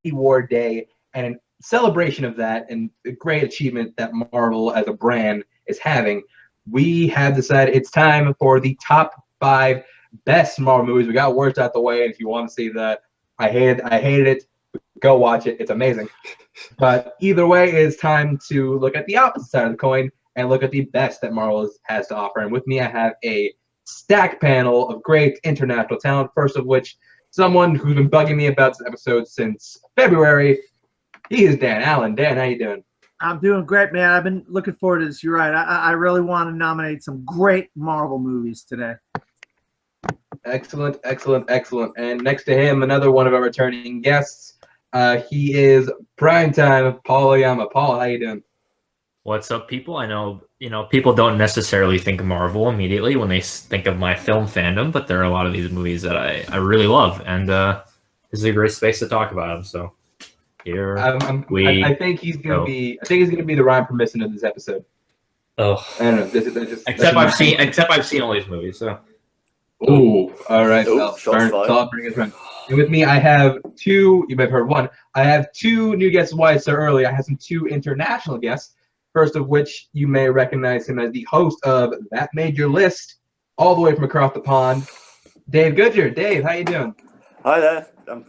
War Day, and in celebration of that and the great achievement that Marvel as a brand is having, we have decided it's time for the top 5 best Marvel movies. We got words out the way, and if you want to see that, I hated it. Go watch it. It's amazing. But either way, it's time to look at the opposite side of the coin and look at the best that Marvel has to offer. And with me, I have a stacked panel of great international talent. First of which, someone who's been bugging me about this episode since February. He is Dan Allen. Dan, how you doing? I'm doing great, man. I've been looking forward to this. You're right. I really want to nominate some great Marvel movies today. Excellent, excellent, excellent. And next to him, another one of our returning guests. He is primetime Paul Oyama. Paul, how you doing? What's up, people? I know, people don't necessarily think of Marvel immediately when they think of my film fandom, but there are a lot of these movies that I really love, and this is a great space to talk about them. So here I think he's gonna be. I think he's gonna be the rhyme permission of this episode. Oh, I don't know. Except I've seen all these movies. So. Ooh, all right. Well, bring it around. And with me, I have 2. You may have heard one. I have 2 new guests. Why so early? I have some 2 international guests. First of which, you may recognize him as the host of That Made Your List, all the way from across the pond, Dave Goodger. Dave, how you doing? Hi there. I'm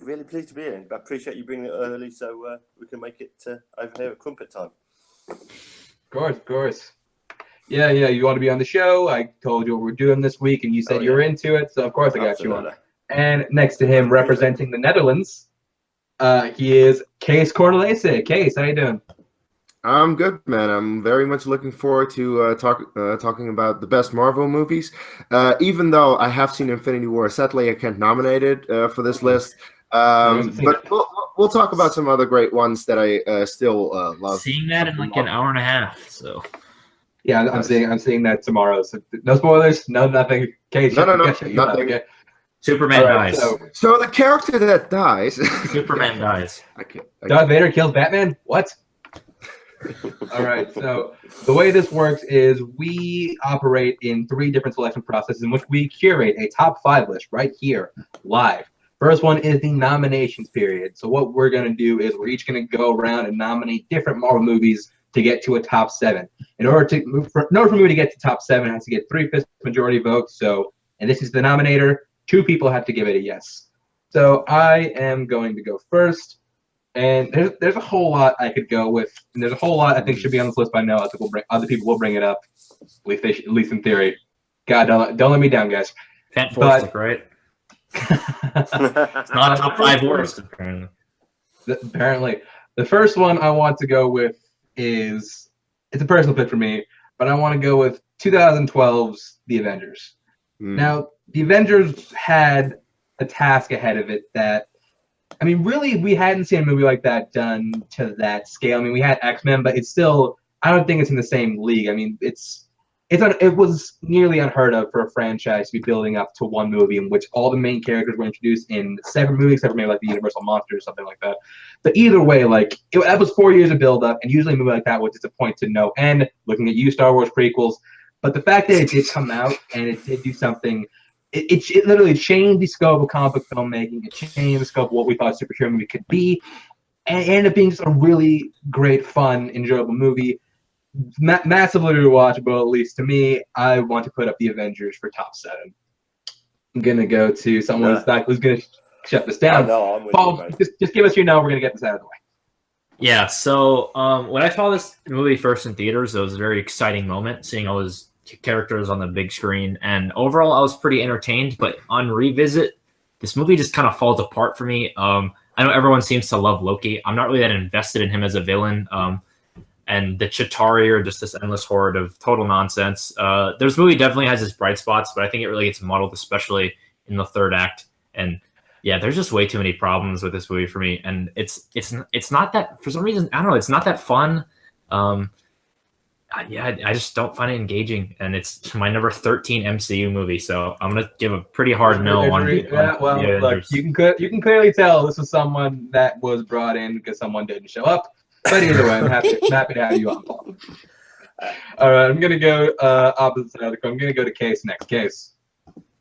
really pleased to be here. I appreciate you bringing it early so we can make it over here at crumpet time. Of course. Yeah, you want to be on the show. I told you what we're doing this week, and you said you were into it, so of course I got you on. And next to him, representing the Netherlands, he is Kees Cornelisse. Kees, how you doing? I'm good, man. I'm very much looking forward to talking about the best Marvel movies. Even though I have seen Infinity War, sadly I can't nominate it for this list. But we'll talk about some other great ones that I still love. Seeing that in like an hour and a half, so. Yeah, I'm seeing that tomorrow. So no spoilers, no nothing. Okay, no, nothing. Okay. Superman dies. So the character that dies. Superman dies. Darth Vader kills Batman? What? All right. So the way this works is we operate in 3 different selection processes in which we curate a top 5 list right here live. First one is the nominations period. So what we're going to do is we're each going to go around and nominate different Marvel movies to get to a top 7. In order for me to get to top 7, it has to get 3/5 majority votes. So, and this is the nominator. 2 people have to give it a yes. So I am going to go first. And there's a whole lot I could go with. And there's a whole lot I think should be on this list by now. Other people will bring it up, at least in theory. God, don't let me down, guys. Can't force it, right? It's not a top 5 worst, apparently. Apparently. The first one I want to go with it's a personal pick for me, but I want to go with 2012's The Avengers. Now, The Avengers had a task ahead of it that, I mean, really, we hadn't seen a movie like that done to that scale. I mean, we had X-Men, but it's still, I don't think it's in the same league. I mean, it was nearly unheard of for a franchise to be building up to one movie in which all the main characters were introduced in separate movies, except for maybe like the Universal Monsters or something like that. But either way, that was 4 years of build-up, and usually a movie like that would disappoint to no end, looking at you, Star Wars prequels. But the fact that it did come out and it did do something, it literally changed the scope of comic book filmmaking. It changed the scope of what we thought a superhero movie could be, and it ended up being just a really great, fun, enjoyable movie. Massively rewatchable, at least to me. I want to put up The Avengers for top 7. I'm going to go to someone who's going to shut this down. Paul, just give us your no. We're going to get this out of the way. Yeah, so when I saw this movie first in theaters, it was a very exciting moment, seeing all those characters on the big screen. And overall, I was pretty entertained. But on revisit, this movie just kind of falls apart for me. I know everyone seems to love Loki. I'm not really that invested in him as a villain. And the Chitauri are just this endless horde of total nonsense. This movie definitely has its bright spots, but I think it really gets muddled, especially in the 3rd act. And yeah, there's just way too many problems with this movie for me. And it's not that, for some reason, I don't know, it's not that fun. I just don't find it engaging. And it's my number 13 MCU movie, so I'm gonna give a pretty hard no on. Look, you can clearly tell this was someone that was brought in because someone didn't show up. But either way, I'm happy to have you on, Paul. All right, I'm going to go opposite side of the coin. I'm going to go to Kees next. Kees.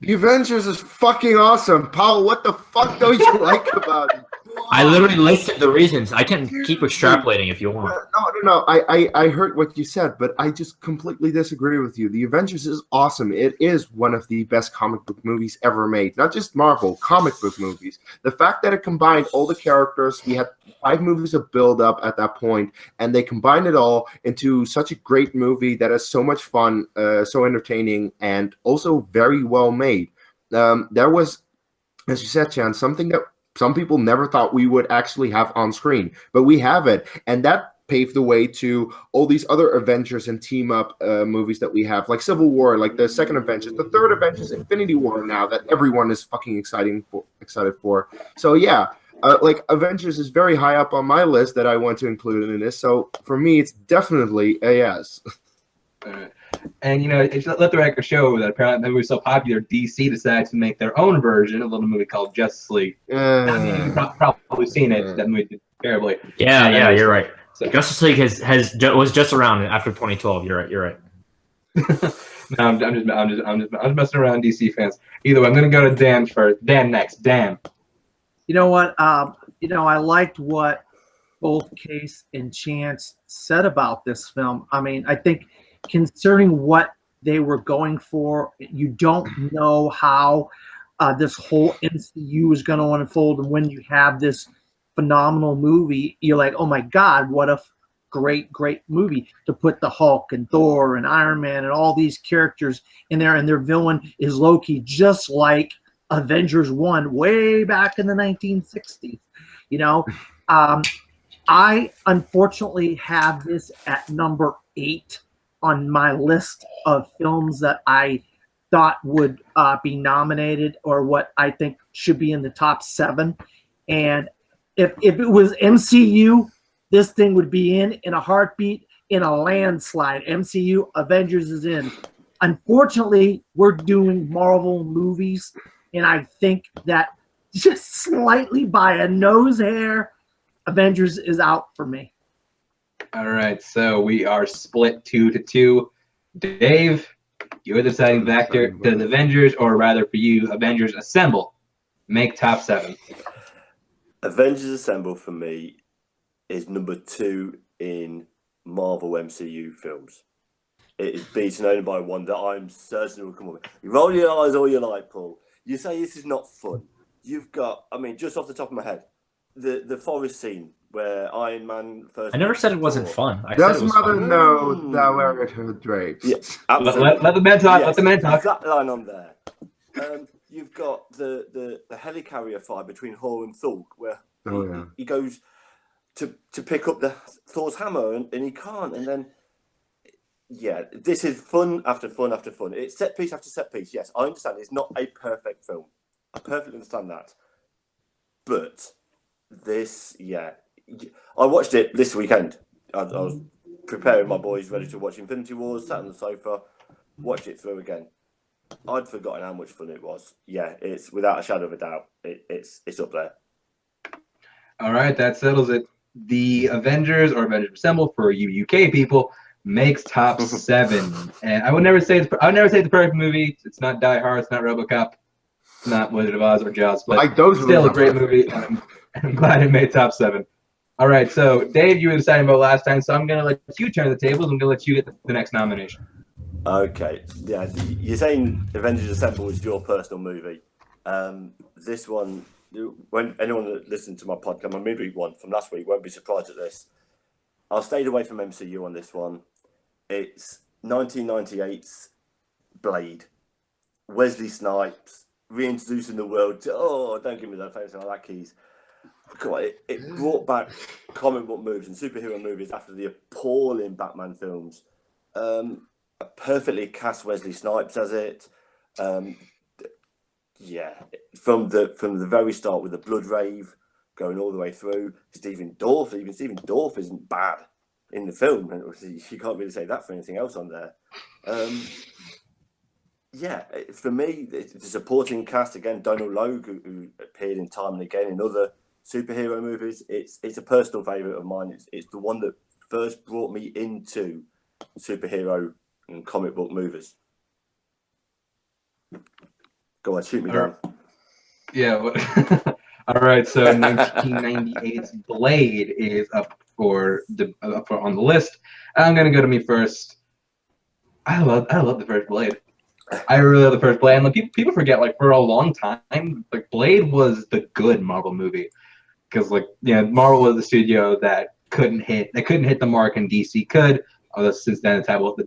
The Avengers is fucking awesome. Paul, what the fuck don't you like about it? I literally listed the reasons. I can keep extrapolating if you want. No. I heard what you said, but I just completely disagree with you. The Avengers is awesome. It is one of the best comic book movies ever made. Not just Marvel, comic book movies. The fact that it combined all the characters, we had 5 movies of build-up at that point, and they combined it all into such a great movie that is so much fun, so entertaining, and also very well made. There was, as you said, Chan, something that some people never thought we would actually have on screen, but we have it, and that paved the way to all these other Avengers and team-up movies that we have, like Civil War, like the second Avengers, the third Avengers, Infinity War now, that everyone is fucking excited for. So yeah, like Avengers is very high up on my list that I want to include in this, so for me, it's definitely a yes. And it let the record show that apparently that movie was so popular, DC decided to make their own version of a little movie called Justice League. I mean, you've probably seen it. That movie did terribly. Yeah, you're right. So, Justice League was just around after 2012. You're right. No, I'm just messing around, DC fans. Either way, I'm gonna go to Dan first. Dan next. Dan. You know what? I liked what both Case and Chance said about this film. I mean, I think considering what they were going for, you don't know how this whole MCU is going to unfold, and when you have this phenomenal movie, you're like, oh my God, what a great movie to put the Hulk and Thor and Iron Man and all these characters in there, and their villain is Loki, just like Avengers 1 way back in the 1960s. I unfortunately have this at number 8 on my list of films that I thought would be nominated, or what I think should be in the top 7. And if it was MCU, this thing would be in a heartbeat, in a landslide. MCU, Avengers is in. Unfortunately, we're doing Marvel movies, and I think that just slightly by a nose hair, Avengers is out for me. All right, so we are split 2-2. Dave, you're the deciding factor. Does Avengers, or rather for you, Avengers Assemble, make top 7? Avengers Assemble for me is number 2 in Marvel MCU films. It is beaten only by one that I'm certain will come up. You roll your eyes all you like, Paul. You say this is not fun. You've got, I mean, just off the top of my head, the forest scene where Iron Man first. I never said it wasn't fun. I Does said it was mother fun. know thou art her drapes? Yeah, absolutely. Let the men talk. Yes, let the men talk. Exact line on there. You've got the helicarrier fight between Thor and Thor, where he goes to pick up the Thor's hammer and he can't, and then this is fun after fun after fun. It's set piece after set piece. Yes, I understand it's not a perfect film. I perfectly understand that, but this, I watched it this weekend. I was preparing my boys ready to watch Infinity Wars, sat on the sofa, watched it through again. I'd forgotten how much fun it was. Yeah, it's without a shadow of a doubt. It's up there. All right, that settles it. The Avengers, or Avengers Assemble for you UK people, makes top 7. And I would never say it's the perfect movie. It's not Die Hard. It's not RoboCop. It's not Wizard of Oz or Jaws. But like those still a great movie. And I'm glad it made top 7. All right, so Dave, you were deciding about last time, so I'm going to let you turn the tables. I'm going to let you get the next nomination. Okay. Yeah, you're saying Avengers Assemble is your personal movie. This one, when anyone that listened to my podcast, my midweek one from last week, won't be surprised at this. I stayed away from MCU on this one. It's 1998's Blade. Wesley Snipes reintroducing the world to, don't give me that face like that, Keys. It brought back comic book movies and superhero movies after the appalling Batman films. Perfectly cast Wesley Snipes as it. From the very start with the blood rave going all the way through. Stephen Dorff isn't bad in the film, and you can't really say that for anything else on there. For me, the supporting cast again, Donald Logue, who appeared in time and again in other superhero movies. It's a personal favourite of mine. It's the one that first brought me into superhero and comic book movies. Go on, shoot me down. Yeah. All right, so 1998's Blade is up on the list. I'm gonna go to me first. I love the first Blade. I really love the first Blade. And like, people forget, like, for a long time, like, Blade was the good Marvel movie, because, like, Marvel was the studio that couldn't hit the mark, and DC could. Although since then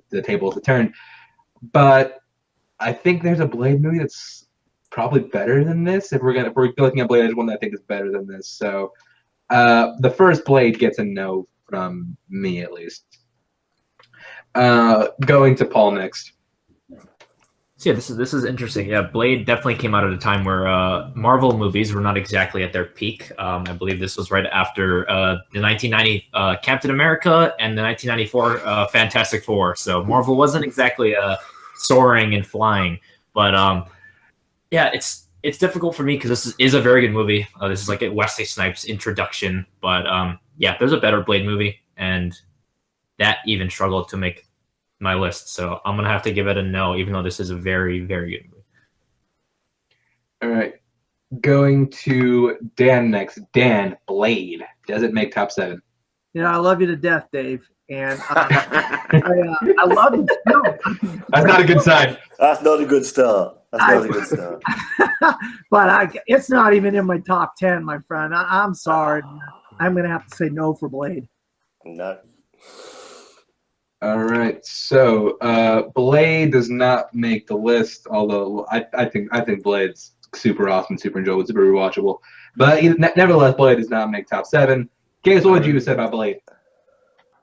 the tables have turned. But I think there's a Blade movie that's probably better than this. If we're looking at Blade, there's one that I think is better than this. So the first Blade gets a no from me, at least. Going to Paul next. So yeah, this is interesting. Yeah, Blade definitely came out at a time where Marvel movies were not exactly at their peak. I believe this was right after the 1990 Captain America and the 1994 Fantastic Four. So Marvel wasn't exactly soaring and flying. But yeah, it's difficult for me because this is a very good movie. This is like a Wesley Snipes introduction. But yeah, there's a better Blade movie, and that even struggled to make my list, so I'm gonna have to give it a no, even though this is a very, very good movie. All right, going to Dan next. Dan, Blade, does it make top 7? I love you to death, Dave, and I love it. No. That's not a good sign. That's not a good start. But it's not even in my top 10, my friend. I'm sorry. I'm gonna have to say no for Blade. No. All right, so Blade does not make the list, although I think Blade's super awesome, super enjoyable, super rewatchable. But nevertheless, Blade does not make top 7. Kees, what would you say about Blade?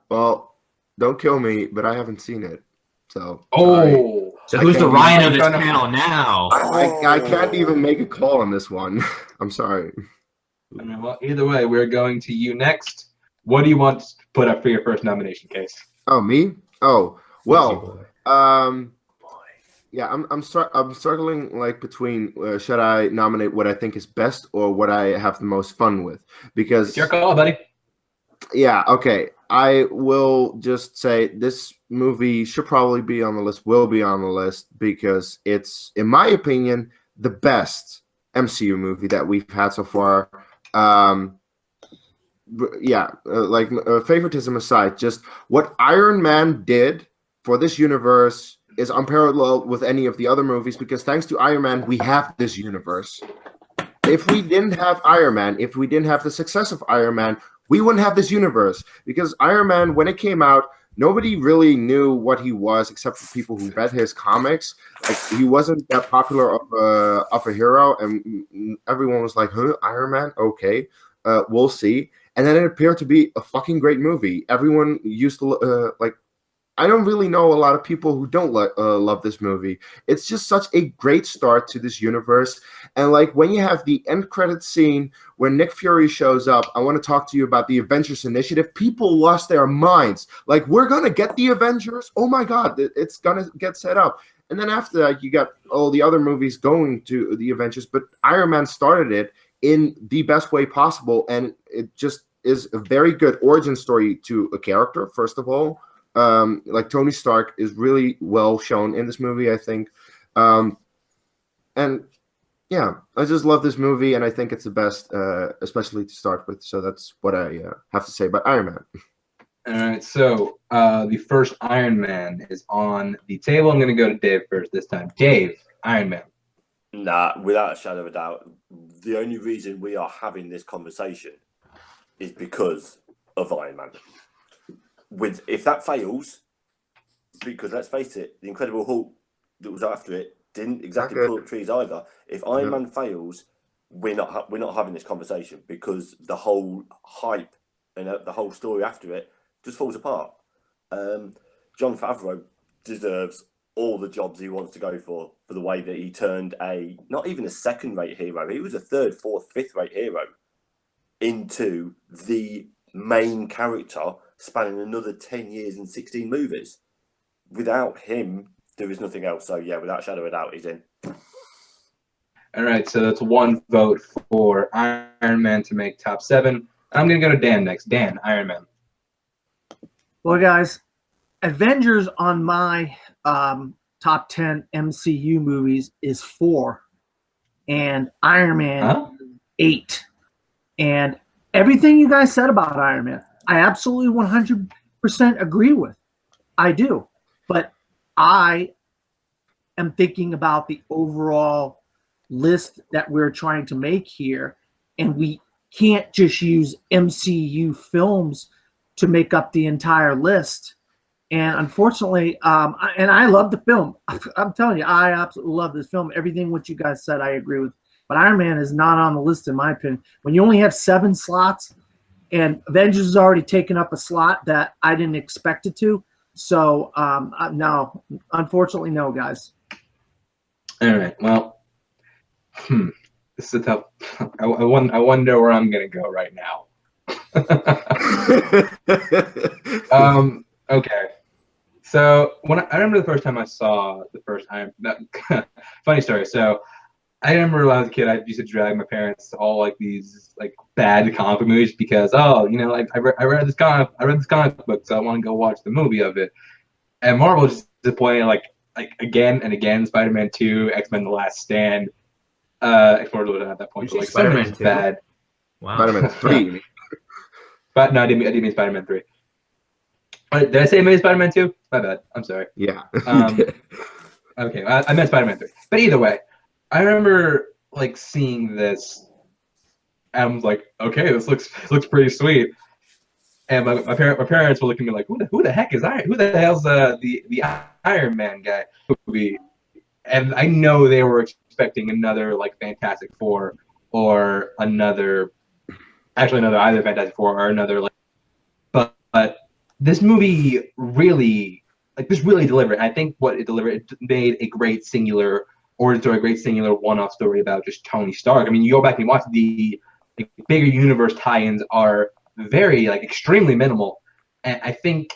Well, don't kill me, but I haven't seen it, so. Oh, so who's the Ryan of this panel now? I can't even make a call on this one. I'm sorry. I mean, well, either way, we're going to you next. What do you want to put up for your first nomination, Kees? Oh, me? Oh, well, yeah, I'm struggling like between should I nominate what I think is best or what I have the most fun with, because it's your call, buddy. Yeah, okay. I will just say this movie should probably be on the list, will be on the list, because it's, in my opinion, the best MCU movie that we've had so far. Yeah, like favoritism aside, just what Iron Man did for this universe is unparalleled with any of the other movies, because thanks to Iron Man, we have this universe. If we didn't have Iron Man, if we didn't have the success of Iron Man, we wouldn't have this universe, because Iron Man, when it came out, nobody really knew what he was except for people who read his comics. Like, he wasn't that popular of a hero, and everyone was like, huh, Iron Man? Okay, we'll see. And then it appeared to be a fucking great movie. Everyone used to, like, I don't really know a lot of people who don't love this movie. It's just such a great start to this universe. And, like, when you have the end credit scene where Nick Fury shows up, I want to talk to you about the Avengers Initiative. People lost their minds. Like, we're going to get the Avengers? Oh, my God, it's going to get set up. And then after that, you got all the other movies going to the Avengers. But Iron Man started it in the best way possible. And it just is a very good origin story to a character, first of all. Like, Tony Stark is really well shown in this movie, I think. And yeah, I just love this movie, and I think it's the best, especially to start with. So that's what I have to say about Iron Man. All right, so the first Iron Man is on the table. I'm going to go to Dave first this time. Dave, Iron Man. Nah, without a shadow of a doubt, the only reason we are having this conversation is because of Iron Man. If that fails, because let's face it, the Incredible Hulk that was after it didn't exactly pull up trees either. If Iron Man fails, we're not having this conversation, because the whole hype and the whole story after it just falls apart. Jon Favreau deserves all the jobs he wants to go for the way that he turned not even a second-rate hero, he was a third, fourth, fifth-rate hero, into the main character, spanning another 10 years and 16 movies. Without him, there is nothing else. So yeah, without a shadow of a doubt, he's in. All right, so that's one vote for Iron Man to make top 7. I'm going to go to Dan next. Dan, Iron Man. Well, guys, Avengers on my top 10 MCU movies is 4, and Iron Man 8. And everything you guys said about Iron Man, I absolutely 100% agree with. I do. But I am thinking about the overall list that we're trying to make here, and we can't just use MCU films to make up the entire list. And unfortunately, and I love the film. I'm telling you, I absolutely love this film. Everything what you guys said, I agree with. But Iron Man is not on the list, in my opinion. When you only have 7 slots, and Avengers has already taken up a slot that I didn't expect it to. So, no, unfortunately, no, guys. All right. Well, this is a tough. I wonder where I'm gonna go right now. Okay. So I remember the first time I saw the first Iron. Funny story. So I remember when I was a kid, I used to drag my parents to all like these like bad comic book movies because like I read this comic book, so I want to go watch the movie of it. And Marvel was just disappointing, like again and again. Spider-Man 2, X-Men: The Last Stand. Explorer at that point, but like Spider-Man was bad. Wow. Spider-Man 3. But no, I didn't mean Spider-Man 3. Did I say maybe Spider-Man 2? My bad. I'm sorry. Yeah. Okay, I meant Spider-Man 3. But either way, I remember like seeing this, and I was like, okay, this looks pretty sweet. And my parents were looking at me like, who the heck is Iron? Who the hell's the Iron Man guy movie? And I know they were expecting another like Fantastic Four or either Fantastic Four or another like, but this movie really delivered. I think what it delivered, it made a great singular one-off story about just Tony Stark. I mean, you go back and you watch the bigger universe tie-ins are very like extremely minimal, and I think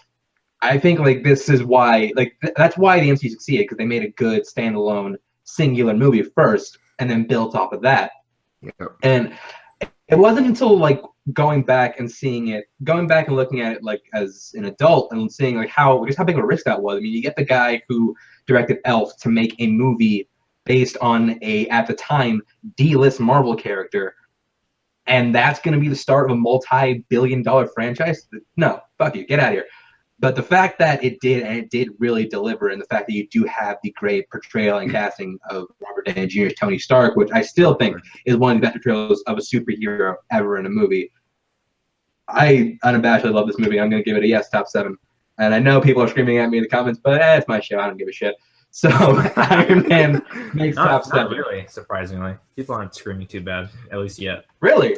like this is why that's why the MCU succeeded, because they made a good standalone singular movie first and then built off of that. Yep. And it wasn't until like going back and looking at it like as an adult and seeing like how big of a risk that was. I mean, you get the guy who directed Elf to make a movie based on at the time D-list Marvel character, and that's going to be the start of a multi-billion-dollar franchise. No, fuck you, get out of here. But the fact that it did really deliver, and the fact that you do have the great portrayal and casting of Robert Downey Jr.'s Tony Stark, which I still think is one of the best portrayals of a superhero ever in a movie. I unabashedly love this movie. I'm going to give it a yes, top 7. And I know people are screaming at me in the comments, but it's my show. I don't give a shit. So Iron Man makes top 7. Not really, surprisingly. People aren't screaming too bad, at least yet. Really?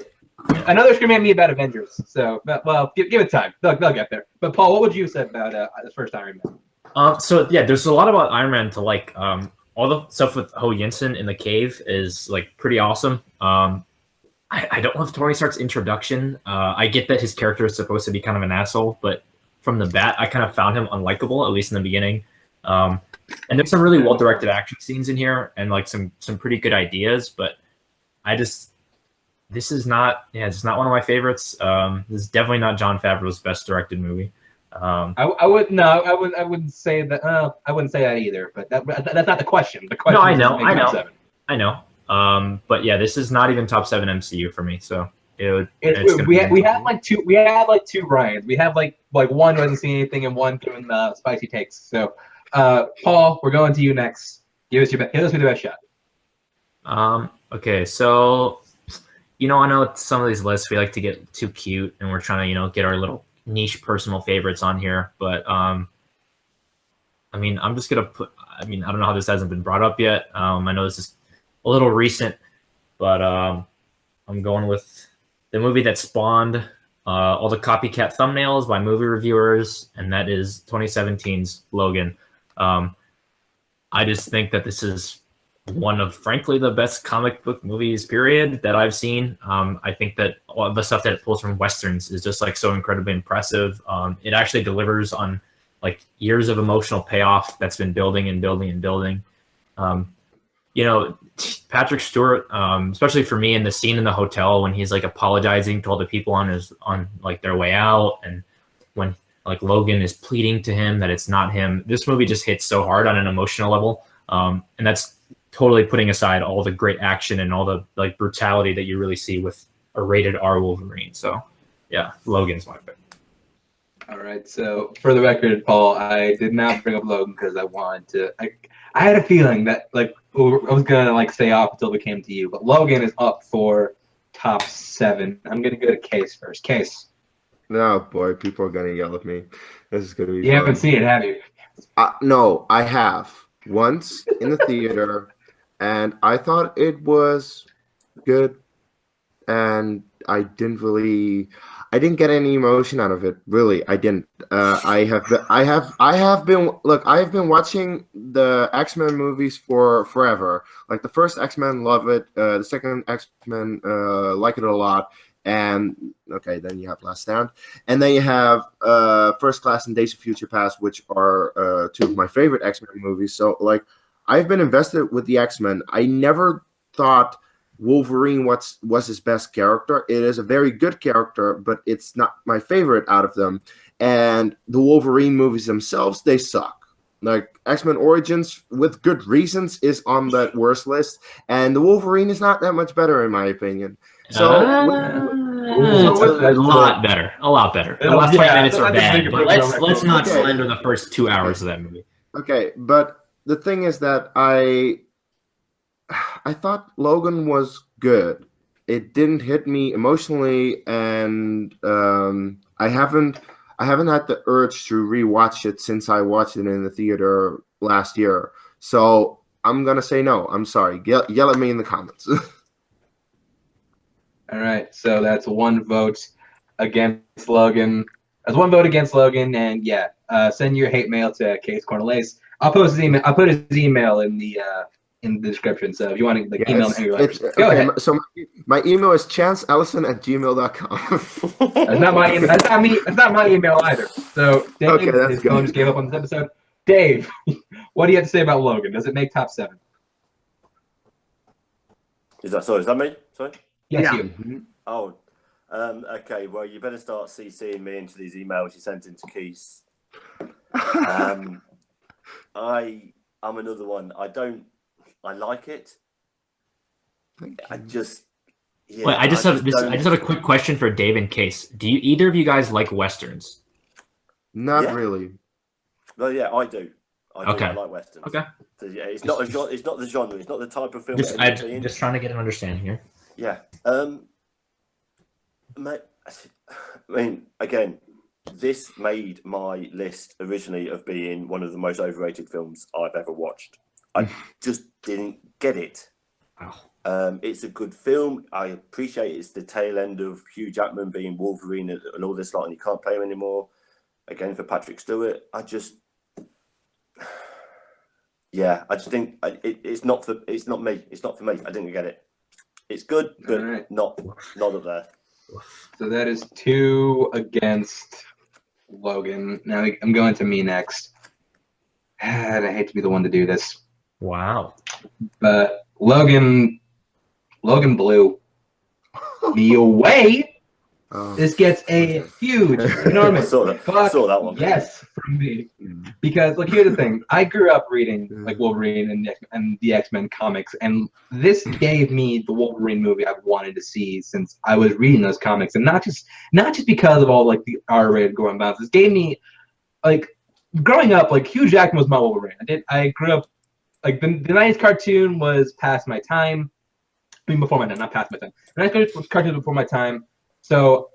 I know they're screaming at me about Avengers. So, well, give it time. They'll get there. But Paul, what would you say about the first Iron Man? So yeah, there's a lot about Iron Man to like. All the stuff with Ho Yinsen in the cave is like pretty awesome. I don't love Tony Stark's introduction. I get that his character is supposed to be kind of an asshole, but from the bat, I kind of found him unlikable, at least in the beginning. And there's some really well-directed action scenes in here, and like some pretty good ideas. But this is not one of my favorites. This is definitely not Jon Favreau's best directed movie. I wouldn't say that. I wouldn't say that either. But that's not the question. The question. No, I know. But yeah, this is not even top 7 MCU for me. So we have like two Ryans. We have like one who hasn't seen anything and one doing the spicy takes. So, Paul, we're going to you next. Give us the best shot. Okay, so I know some of these lists we like to get too cute, and we're trying to get our little niche personal favorites on here. But I mean, I'm just gonna put. I mean, I don't know how this hasn't been brought up yet. I know this is a little recent, but I'm going with the movie that spawned all the copycat thumbnails by movie reviewers, and that is 2017's Logan. I just think that this is one of, frankly, the best comic book movies, period, that I've seen. I think that all the stuff that it pulls from Westerns is just like so incredibly impressive. It actually delivers on like years of emotional payoff that's been building and building and building. Patrick Stewart, especially for me in the scene in the hotel when he's like apologizing to all the people on like their way out, and when like Logan is pleading to him that it's not him. This movie just hits so hard on an emotional level, and that's totally putting aside all the great action and all the like brutality that you really see with a rated R Wolverine. So yeah, Logan's my pick. All right. So for the record, Paul, I did not bring up Logan because I wanted to. I had a feeling that like I was gonna like stay off until we came to you, but Logan is up for top 7. I'm gonna go to Case first. Case. No, boy, people are gonna yell at me. This is gonna be. You haven't seen it, have you? No, I have once in the theater, and I thought it was good, and I didn't get any emotion out of it. Really, I didn't. I have been watching the X-Men movies for forever. Like the first X-Men, love it. The second X-Men, like it a lot. And okay, then you have Last Stand, and then you have First Class and Days of Future Past, which are 2 of my favorite X-Men movies. So like, I've been invested with the X-Men. I never thought Wolverine was his best character. It is a very good character, but it's not my favorite out of them. And the Wolverine movies themselves, they suck. Like X-Men Origins, with good reasons, is on that worst list, and the Wolverine is not that much better in my opinion. So a lot better. The last 20 minutes are bad, but let's not slander the first 2 hours of that movie. Okay, but the thing is that I thought Logan was good. It didn't hit me emotionally, and I haven't had the urge to rewatch it since I watched it in the theater last year. So I'm gonna say no. I'm sorry. Yell at me in the comments. All right, so that's 1 vote against Logan. That's 1 vote against Logan, and yeah, send your hate mail to Kees Cornelisse. I'll post his email. I'll put his email in the description. So if you want to like email him, go ahead. So my email is chanceellison@gmail.com. That's not my email. That's not me. That's not my email either. So Dave, his phone just gave up on this episode. Dave, what do you have to say about Logan? Does it make top 7? Is that me? Sorry. Yes, Yeah. you. Mm-hmm. Oh, okay. Well, you better start CCing me into these emails you sent into Kees. I'm another one. I like it. I just. Yeah, Wait, I just have a quick question for Dave and Case. Do either of you guys like westerns? Not really. Well, yeah, I do. Okay. I like westerns. Okay. So, yeah, it's not the genre. It's not the type of film. Just trying to get an understanding here. Yeah. I mean, again, this made my list originally of being one of the most overrated films I've ever watched. I just didn't get it. Wow. It's a good film. I appreciate it's the tail end of Hugh Jackman being Wolverine and all this lot, and you can't play him anymore. Again, for Patrick Stewart, I just think it's not me. It's not for me. I didn't get it. It's good, but not up there. So that is 2 against Logan. Now I'm going to me next. And I hate to be the one to do this. Wow. But Logan blew me away. This gets a huge, enormous I saw that one. Yes, from me. Because like here's the thing. I grew up reading like Wolverine and the X-Men comics, and this gave me the Wolverine movie I've wanted to see since I was reading those comics, and not just because of all like the R-rated gore and violence. This gave me like growing up, like Hugh Jackman was my Wolverine. I grew up like the 90s cartoon was past my time. I mean before my time, not past my time. The 90s cartoon was before my time. So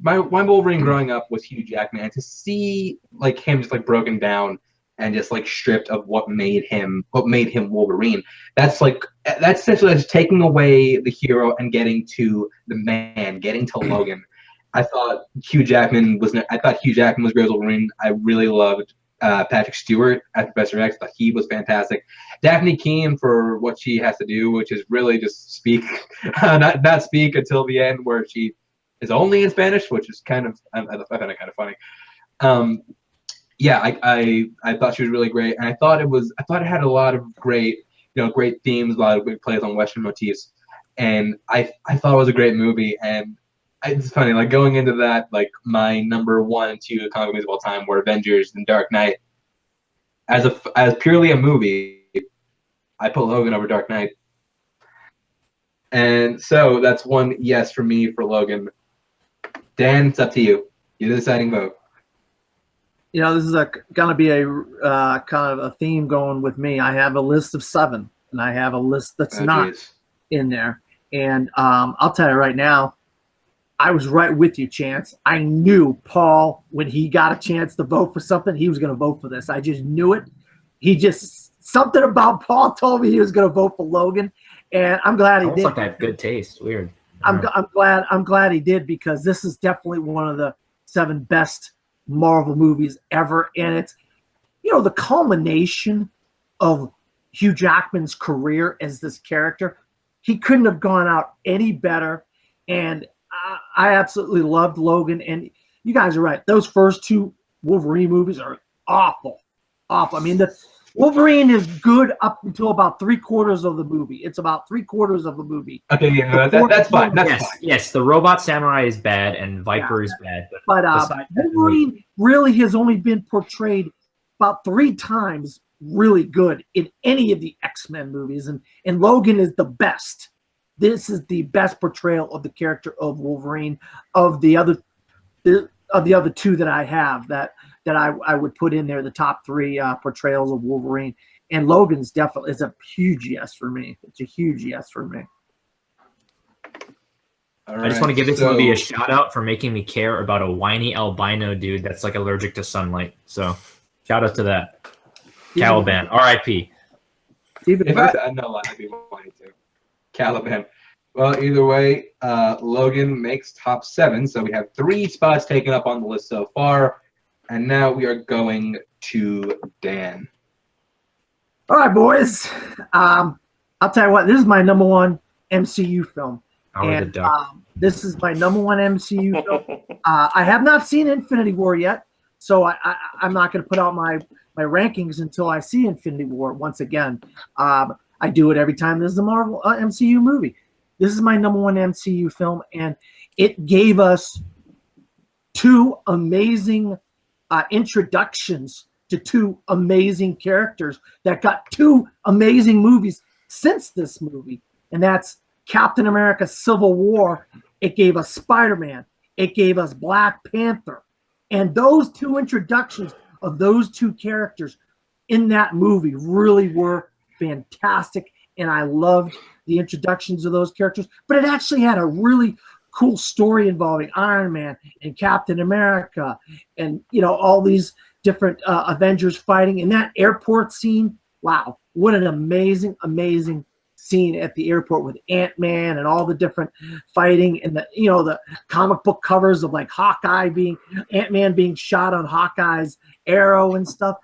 my Wolverine growing up was Hugh Jackman, and to see like him just like broken down and just like stripped of what made him Wolverine, that's essentially just taking away the hero and getting to the man, getting to Logan. I thought Hugh Jackman was great as Wolverine. I really loved Patrick Stewart as Professor X. I thought he was fantastic. Daphne Keane for what she has to do, which is really just speak, not speak until the end, where she is only in Spanish, which is kind of I found it kind of funny. I thought she was really great, and I thought it had a lot of great themes, a lot of great plays on Western motifs, and I thought it was a great movie. And it's funny, like going into that, like my number 1 and 2 comic movies of all time were Avengers and Dark Knight. As purely a movie, I put Logan over Dark Knight. And so that's one yes for me for Logan. Dan, it's up to you. You're the deciding vote. You know, this is going to be a kind of a theme going with me. I have a list of 7, and I have a list that's not in there. And I'll tell you right now, I was right with you, Chance. I knew Paul, when he got a chance to vote for something, he was going to vote for this. I just knew it. Something about Paul told me he was going to vote for Logan, and I'm glad he did. Almost like I have good taste. Weird. I'm glad he did, because this is definitely one of the 7 best Marvel movies ever, and it's, you know, the culmination of Hugh Jackman's career as this character. He couldn't have gone out any better, and I absolutely loved Logan. And you guys are right; those first 2 Wolverine movies are awful. I mean, the Wolverine is good up until about 3/4 of the movie. It's about 3/4 of the movie. Okay, yeah, that's fine. That's fine. Yes, the Robot Samurai is bad and Viper is bad. But Wolverine really has only been portrayed about 3 times really good in any of the X-Men movies, and Logan is the best. This is the best portrayal of the character of Wolverine of the other 2 that I have that I would put in there, the top 3 portrayals of Wolverine. And Logan's definitely is a huge yes for me. It's a huge yes for me. I just want to give this movie a shout out for making me care about a whiny albino dude that's like allergic to sunlight. So shout out to that. Caliban, R.I.P. If I know, I'd be whiny too. Caliban. Well, either way, Logan makes top 7, so we have 3 spots taken up on the list so far, and now we are going to Dan. All right, boys. I'll tell you what. This is my number 1 MCU film, and this is my number 1 MCU film. I have not seen Infinity War yet, so I'm not going to put out my rankings until I see Infinity War once again. I do it every time there's a Marvel MCU movie. This is my number 1 MCU film, and it gave us 2 amazing introductions to 2 amazing characters that got 2 amazing movies since this movie, and that's Captain America: Civil War. It gave us Spider-Man. It gave us Black Panther, and those 2 introductions of those 2 characters in that movie really were fantastic, and I loved the introductions of those characters. But it actually had a really cool story involving Iron Man and Captain America, and all these different Avengers fighting in that airport scene. Wow, what an amazing scene at the airport with Ant-Man and all the different fighting, and the comic book covers of like Ant-Man being shot on Hawkeye's arrow and stuff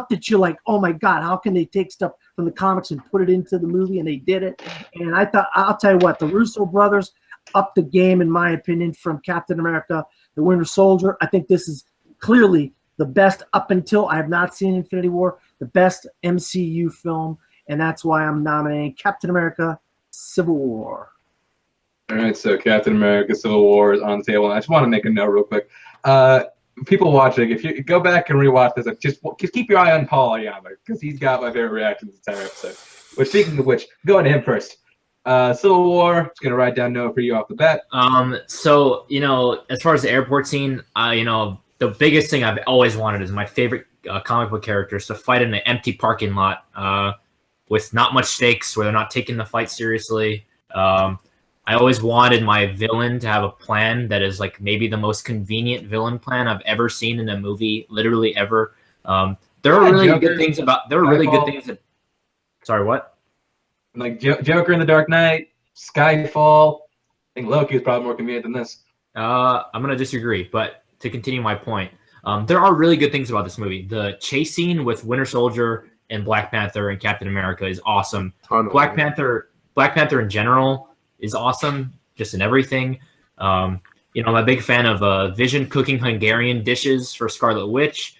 that you're like, oh my God, how can they take stuff from the comics and put it into the movie? And they did it. And I'll tell you what, the Russo brothers upped the game, in my opinion, from Captain America: The Winter Soldier. I think this is clearly the best, up until I have not seen Infinity War, the best MCU film. And that's why I'm nominating Captain America: Civil War. All right, so Captain America: Civil War is on the table. And I just want to make a note real quick. People watching, if you go back and rewatch this, just keep your eye on Paul Oyama, because he's got my favorite reaction to this entire episode. But speaking of which, going to him first. Civil War, just going to write down no for you off the bat. So, as far as the airport scene, the biggest thing I've always wanted is my favorite comic book characters to fight in an empty parking lot with not much stakes, where they're not taking the fight seriously. I always wanted my villain to have a plan that is like maybe the most convenient villain plan I've ever seen in a movie, literally ever. There are really good things about. There are really good things that. Sorry, what? Like Joker in The Dark Knight, Skyfall. I think Loki is probably more convenient than this. I'm gonna disagree, but to continue my point, there are really good things about this movie. The chase scene with Winter Soldier and Black Panther and Captain America is awesome. Black Panther in general is awesome, just in everything. I'm a big fan of Vision cooking Hungarian dishes for Scarlet Witch.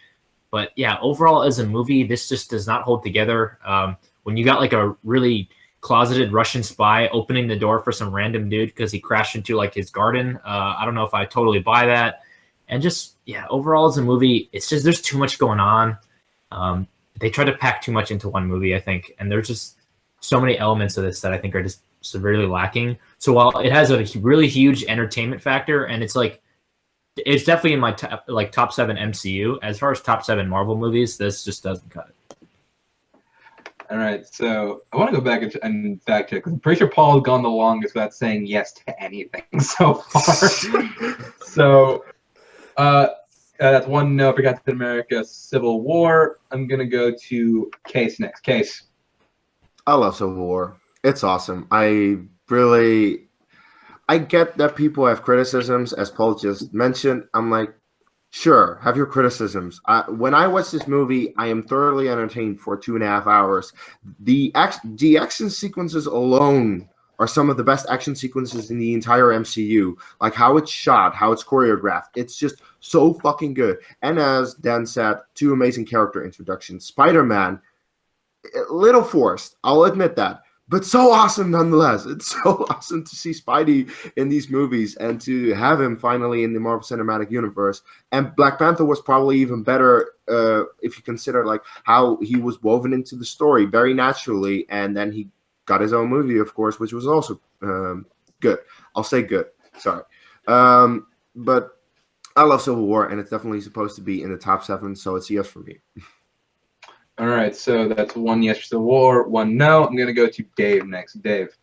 But yeah, overall as a movie, this just does not hold together. When you got like a really closeted Russian spy opening the door for some random dude because he crashed into like his garden, I don't know if I totally buy that. And just, yeah, overall as a movie, it's just, there's too much going on. They try to pack too much into one movie, I think. And there's just so many elements of this that I think are just severely lacking. So while it has a really huge entertainment factor, and it's definitely in my top 7 MCU. As far as top 7 Marvel movies, this just doesn't cut it. All right, so I want to go back and fact check because I'm pretty sure Paul has gone the longest without saying yes to anything so far. So that's one no for Captain America: Civil War. I'm gonna go to Case next. Case. I love Civil War. It's awesome. I get that people have criticisms, as Paul just mentioned. I'm like, sure, have your criticisms. When I watch this movie, I am thoroughly entertained for 2.5 hours. The action sequences alone are some of the best action sequences in the entire MCU. Like how it's shot, how it's choreographed. It's just so fucking good. And as Dan said, 2 amazing character introductions. Spider-Man, a little forced, I'll admit that. But so awesome nonetheless. It's so awesome to see Spidey in these movies and to have him finally in the Marvel Cinematic Universe. And Black Panther was probably even better if you consider like how he was woven into the story very naturally. And then he got his own movie, of course, which was also good. I'll say good. Sorry. But I love Civil War, and it's definitely supposed to be in the top 7, so it's a yes for me. All right, so that's 1 yes for Civil War, 1 no. I'm going to go to Dave next. Dave.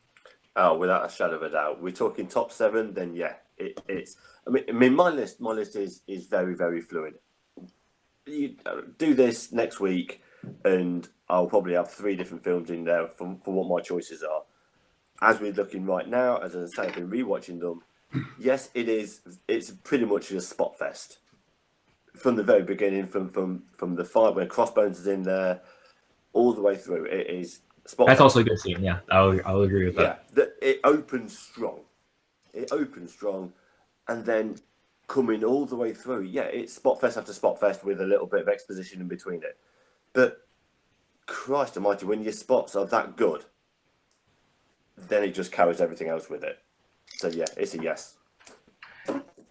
Oh, without a shadow of a doubt. We're talking top 7, then yeah, it's. I mean, my list is very, very fluid. You do this next week, and I'll probably have 3 different films in there for what my choices are. As we're looking right now, as I say, I've been rewatching them. Yes, it is. It's pretty much a spot fest. From the very beginning, from the fight when Crossbones is in there, all the way through, it is spot. That's also a good scene. Yeah, I'll agree with that. Yeah, it opens strong. And then coming all the way through, yeah, it's spot fest after spot fest with a little bit of exposition in between it. But Christ Almighty, when your spots are that good, then it just carries everything else with it. So yeah, it's a yes.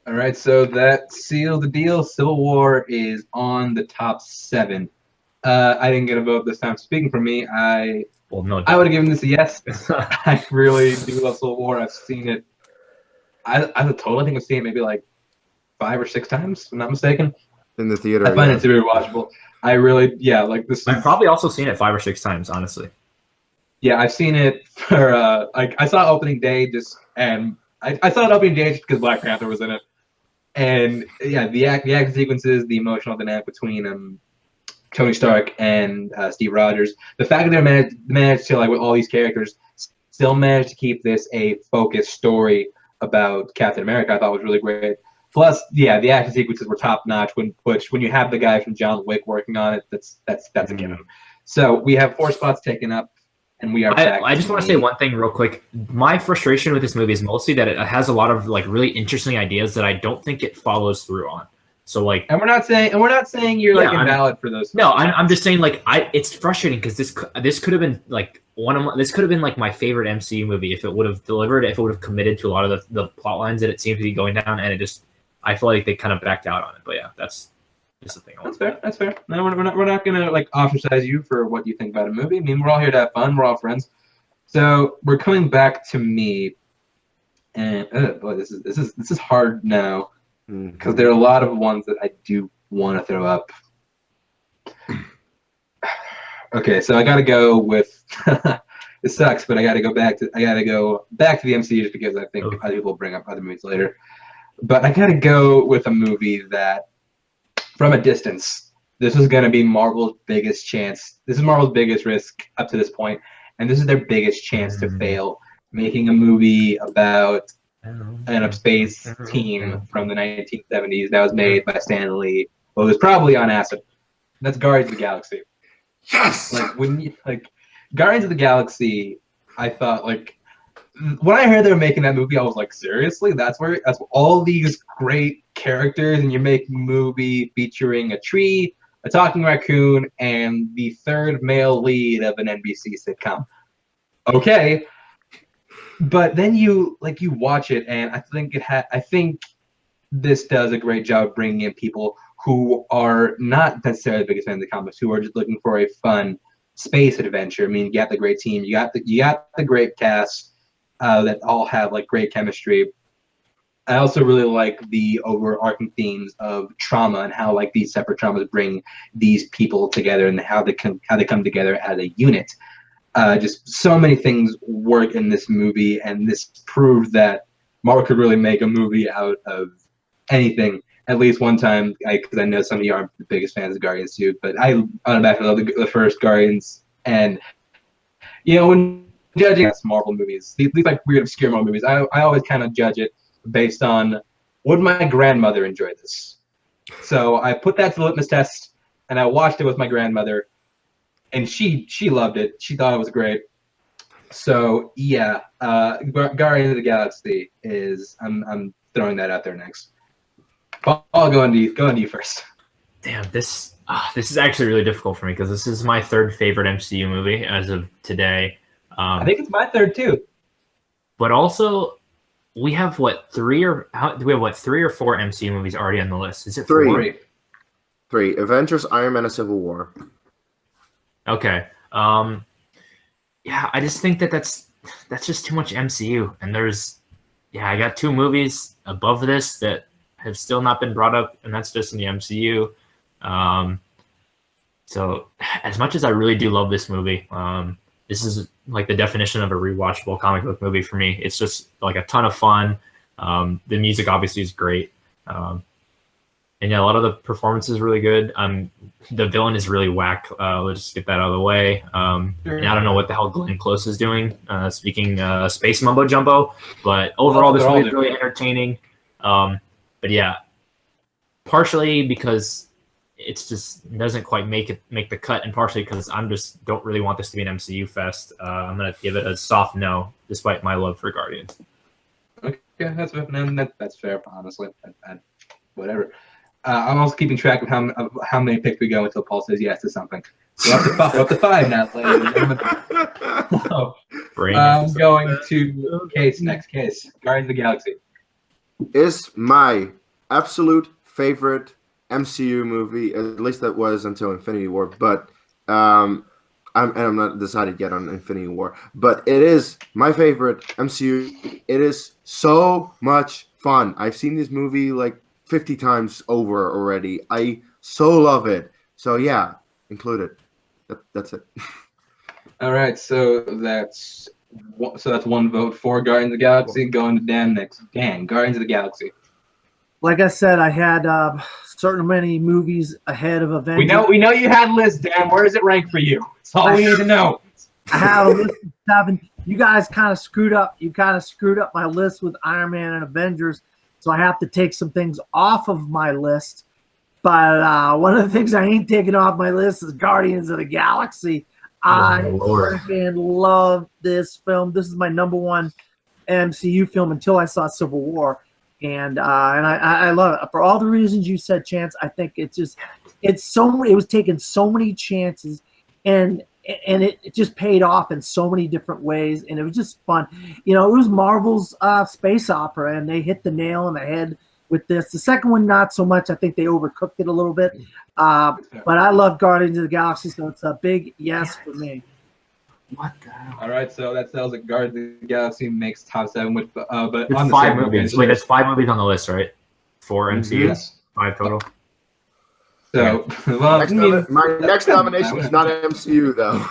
All right, so that seals the deal. Civil War is on the top 7. I didn't get a vote this time. Speaking for me, I would have given this a yes. I really do love Civil War. I've seen it. As a total, I think I've seen it maybe like 5 or 6 times, if I'm not mistaken. In the theater. I find it to be watchable. I really, like this. I've probably also seen it 5 or 6 times, honestly. Yeah, I've seen it for I saw opening day I saw it opening day just because Black Panther was in it. And yeah, the action sequences, the emotional dynamic between Tony Stark and Steve Rogers, the fact that they managed to, like, with all these characters, still managed to keep this a focused story about Captain America, I thought was really great. Plus, yeah, the action sequences were top notch. When you have the guy from John Wick working on it, that's a given. So we have 4 spots taken up. And we are back. I just want to say one thing real quick. My frustration with this movie is mostly that it has a lot of like really interesting ideas that I don't think it follows through on. So like, and we're not saying you're like invalid for those. No, I'm just saying like it's frustrating because this could have been like this could have been like my favorite MCU movie if it would have delivered, if it would have committed to a lot of the plot lines that it seemed to be going down, and I feel like they kind of backed out on it. But yeah, that's just the thing. That's fair. No, we're not gonna like ostracize you for what you think about a movie. I mean, we're all here to have fun. We're all friends. So we're coming back to me, and boy, this is hard now because there are a lot of ones that I do want to throw up. Okay, so I got to go with. It sucks, but I got to go back to the MCU just because I think other people will bring up other movies later. But I got to go with a movie that, from a distance, this is going to be Marvel's biggest chance. This is Marvel's biggest risk up to this point, and this is their biggest chance to fail, making a movie about an space team from the 1970s that was made by Stan Lee. Well, it was probably on acid. That's Guardians of the Galaxy. Yes! Like Guardians of the Galaxy, I thought, like, when I heard they were making that movie, I was like, seriously? That's all these great characters, and you're making a movie featuring a tree, a talking raccoon, and the 3rd male lead of an NBC sitcom. Okay. But then you watch it, and I think this does a great job of bringing in people who are not necessarily the biggest fans of the comics, who are just looking for a fun space adventure. I mean, you got the great team, you got the great cast. that all have like great chemistry. I also really like the overarching themes of trauma and how like these separate traumas bring these people together and how they come together as a unit. Just so many things work in this movie, and this proved that Marvel could really make a movie out of anything. At least one time, because I know some of you aren't the biggest fans of Guardians too, but I automatically love the first Guardians. And when judging Marvel movies, these like weird obscure Marvel movies, I always kind of judge it based on, would my grandmother enjoy this? So I put that to the litmus test, and I watched it with my grandmother, and she loved it. She thought it was great. So yeah, Guardians of the Galaxy is I'm throwing that out there next. I'll go into you first. Damn, this is actually really difficult for me because this is my third favorite MCU movie as of today. I think it's my third too. But also, we have three or four MCU movies already on the list? Is it three? Three. Avengers, Iron Man, and Civil War. Okay. Yeah, I just think that's just too much MCU. And I got two movies above this that have still not been brought up, and that's just in the MCU. So as much as I really do love this movie, this is like the definition of a rewatchable comic book movie for me. It's just like a ton of fun. The music obviously is great. And yeah, a lot of the performances is really good. The villain is really whack. Let's just get that out of the way. And I don't know what the hell Glenn Close is doing, speaking space mumbo jumbo, but overall this movie is really entertaining. But yeah, partially because it doesn't quite make the cut, and partially because don't really want this to be an MCU fest. I'm gonna give it a soft no, despite my love for Guardians. Okay, that's fair. Honestly, whatever. I'm also keeping track of how many picks we go until Paul says yes to something. So up to five now, ladies and gentlemen. So, I'm going to next case. Guardians of the Galaxy is my absolute favorite MCU movie. At least that was until Infinity War. But I'm not decided yet on Infinity War. But it is my favorite MCU. It is so much fun. I've seen this movie like 50 times over already. I so love it. So yeah, include it. That's it. All right, so that's one vote for Guardians of the Galaxy. Going to Dan next. Dan, Guardians of the Galaxy. Like I said, I had certain many movies ahead of Avengers. We know you had a list, Dan. Where does it rank for you? That's all we need to know. I have a list of 7. You guys kind of screwed up. You kind of screwed up my list with Iron Man and Avengers. So I have to take some things off of my list. But one of the things I ain't taking off my list is Guardians of the Galaxy. I freaking love this film. This is my number one MCU film until I saw Civil War. And I love it. For all the reasons you said, Chance, I think it was taking so many chances, and it just paid off in so many different ways, and it was just fun. It was Marvel's space opera, and they hit the nail on the head with this. The second one, not so much. I think they overcooked it a little bit. But I love Guardians of the Galaxy, so it's a big yes for me. What the hell? All right, so that tells it Guardians of the Galaxy makes top 7, but there's on the 5 movies. Wait, there's 5 movies on the list, right? 4 MCUs, yes. 5 total. So, my next nomination is not MCU though.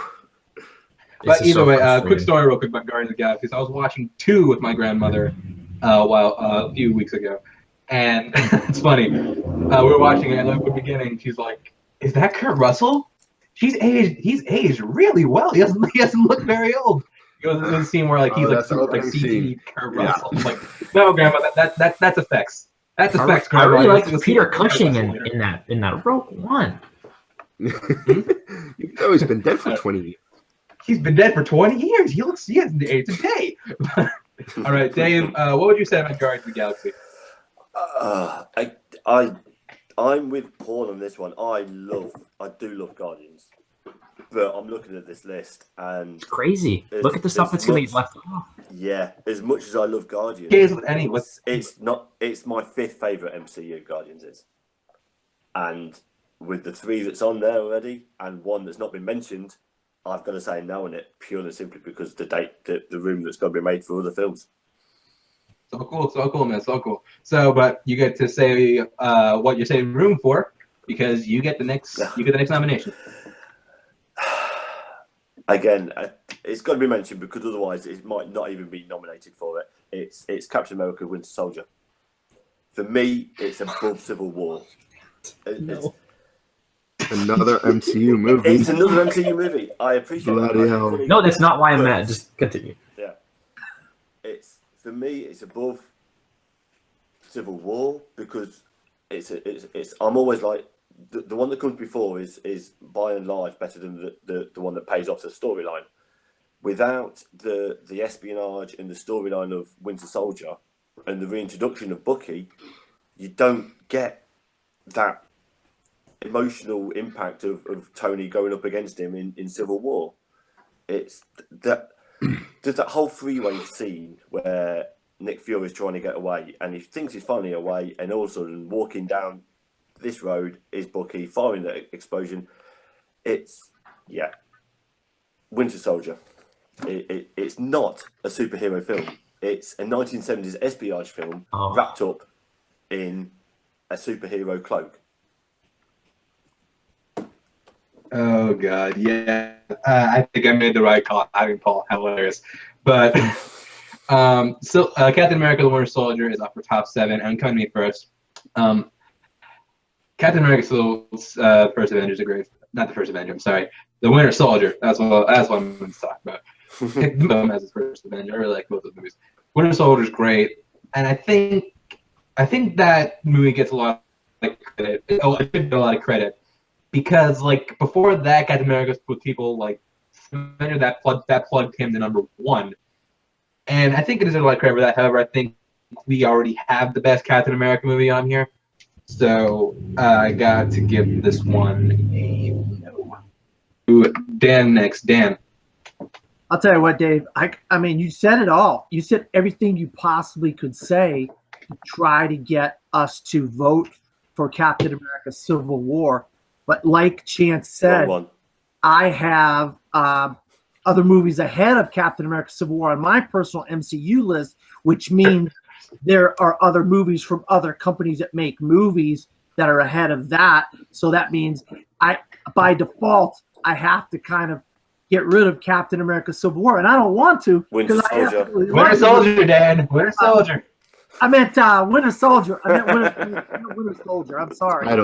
But either way, quick story real quick about Guardians of the Galaxy. So I was watching 2 with my grandmother a few weeks ago, and it's funny. We were watching it, and at the beginning, she's like, "Is that Kurt Russell? He's aged really well. He doesn't look very old." It was a scene where he's like CG Kurt Russell. I'm like, no, Grandma, that's effects. That's effects. I really like Peter Cushing in that Rogue One. You know he's been dead for 20 years. He's been dead for 20 years. He hasn't aged a day. All right, Dave. What would you say about Guardians of the Galaxy? I'm with Paul on this one. I do love Guardians, but I'm looking at this list and it's crazy. Look at the stuff that's going to be left off. Yeah, as much as I love Guardians, it's my 5th favorite MCU. Guardians is, and with the 3 that's on there already and 1 that's not been mentioned, I've got to say no on it, purely and simply because the room that's going to be made for other films. So cool, man, so cool. So, but you get to say what you're saving room for because you get the next nomination. Again, it's got to be mentioned because otherwise it might not even be nominated for it. It's Captain America: Winter Soldier. For me, it's above Civil War. No. Another MCU movie. It's another MCU movie. I appreciate Bloody hell. No, that's not why I'm mad. Just continue. Yeah. For me, it's above Civil War because it's I'm always like the one that comes before is by and large better than the one that pays off the storyline. Without the espionage and the storyline of Winter Soldier and the reintroduction of Bucky, you don't get that emotional impact of Tony going up against him in Civil War. It's that there's that whole freeway scene where Nick Fury's trying to get away and he thinks he's finally away, and all of a sudden walking down this road is Bucky firing the explosion. It's Winter Soldier. It's not a superhero film. It's a 1970s espionage film wrapped up in a superhero cloak. Oh God, yeah. I think I made the right call having Paul. Hilarious, but so Captain America: The Winter Soldier is up for top 7, and coming to me first. Captain America: First Avenger is a great. Not the First Avenger. I'm sorry, The Winter Soldier. That's what I'm going to talk about. As his First Avenger, I really like both of those movies. Winter Soldier is great, and I think that movie gets a lot of credit. Oh, it should get a lot of credit. Because like before that, Captain America put people like that plugged him to number 1, and I think it deserves a lot of credit for that. However, I think we already have the best Captain America movie on here, so I got to give this one a no. Dan next. Dan. I'll tell you what, Dave. I mean, you said it all. You said everything you possibly could say to try to get us to vote for Captain America: Civil War. But like Chance said, I have other movies ahead of Captain America: Civil War on my personal MCU list, which means there are other movies from other companies that make movies that are ahead of that. So that means by default, I have to kind of get rid of Captain America: Civil War, and I don't want to. Winter Soldier. Winter Soldier, Dan. Winter Soldier. I meant Winter Soldier. I meant Winter Soldier. I'm sorry. I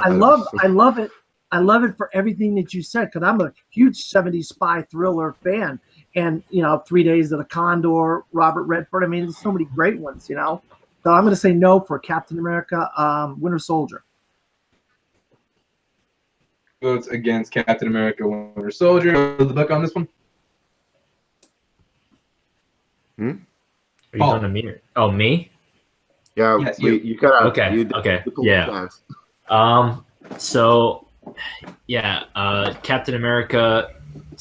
love it. I love it for everything that you said because I'm a huge 70s spy thriller fan. And, 3 Days of the Condor, Robert Redford. I mean, there's so many great ones, So I'm going to say no for Captain America, Winter Soldier. Votes against Captain America: Winter Soldier. The book on this one? Are you talking to me? Oh, me? Yeah, yes, you got out. Okay. Yeah. So, yeah, Captain America: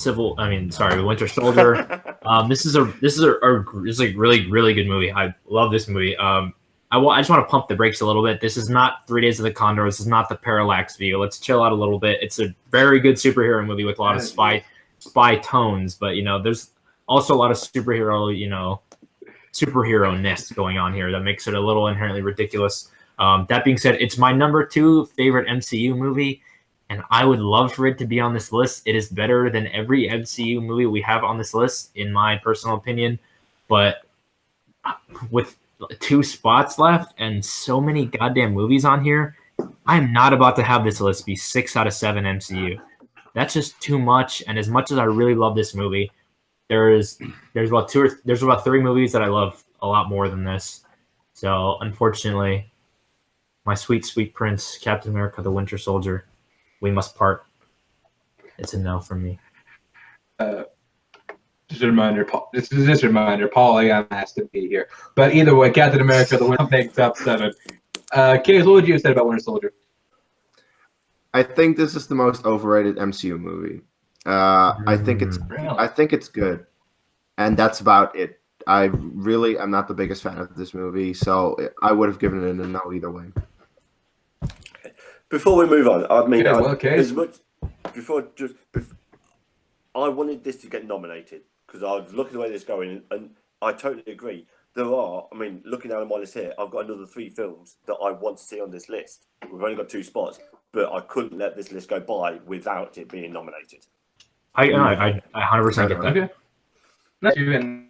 Winter Soldier. This is a really good movie. I love this movie. I just want to pump the brakes a little bit. This is not 3 Days of the Condor. This is not the Parallax View. Let's chill out a little bit. It's a very good superhero movie with a lot of spy tones, but there's also a lot of superhero-ness going on here that makes it a little inherently ridiculous. That being said, it's my number 2 favorite MCU movie, and I would love for it to be on this list. It is better than every MCU movie we have on this list, in my personal opinion. But with 2 spots left and so many goddamn movies on here, I'm not about to have this list be 6 out of 7 MCU. That's just too much. And as much as I really love this movie, there's about 3 movies that I love a lot more than this. So unfortunately, my sweet prince, Captain America: The Winter Soldier, we must part. It's a no from me. Just a reminder, Paul. Paul Oyama has to be here. But either way, Captain America: The Winter Soldier, top 7. Kees, what would you have said about Winter Soldier? I think this is the most overrated MCU movie. I think it's good, and that's about it. I'm not the biggest fan of this movie, so I would have given it a no either way. Before we move on, I mean, I wanted this to get nominated because I was looking the way this is going, and I totally agree. There are, I mean, looking down on my list here, I've got another 3 films that I want to see on this list. We've only got 2 spots, but I couldn't let this list go by without it being nominated. I 100% get that. Okay. Not you, and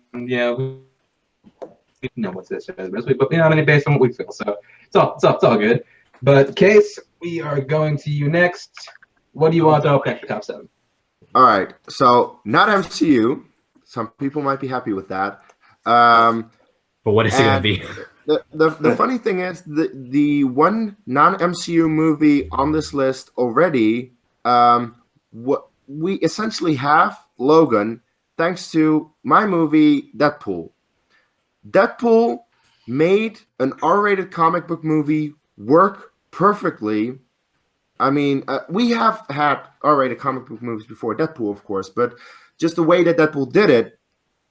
we know what's this best week, but I mean, based on what we feel, so it's all good. But Case, we are going to you next. What do you want to open next for top 7? All right, so not MCU. Some people might be happy with that. But what is it going to be? The funny thing is the one non-MCU movie on this list already, what we essentially have Logan, thanks to my movie Deadpool. Deadpool made an R-rated comic book movie work perfectly. I mean, we have had R-rated comic book movies before Deadpool, of course, but just the way that Deadpool did it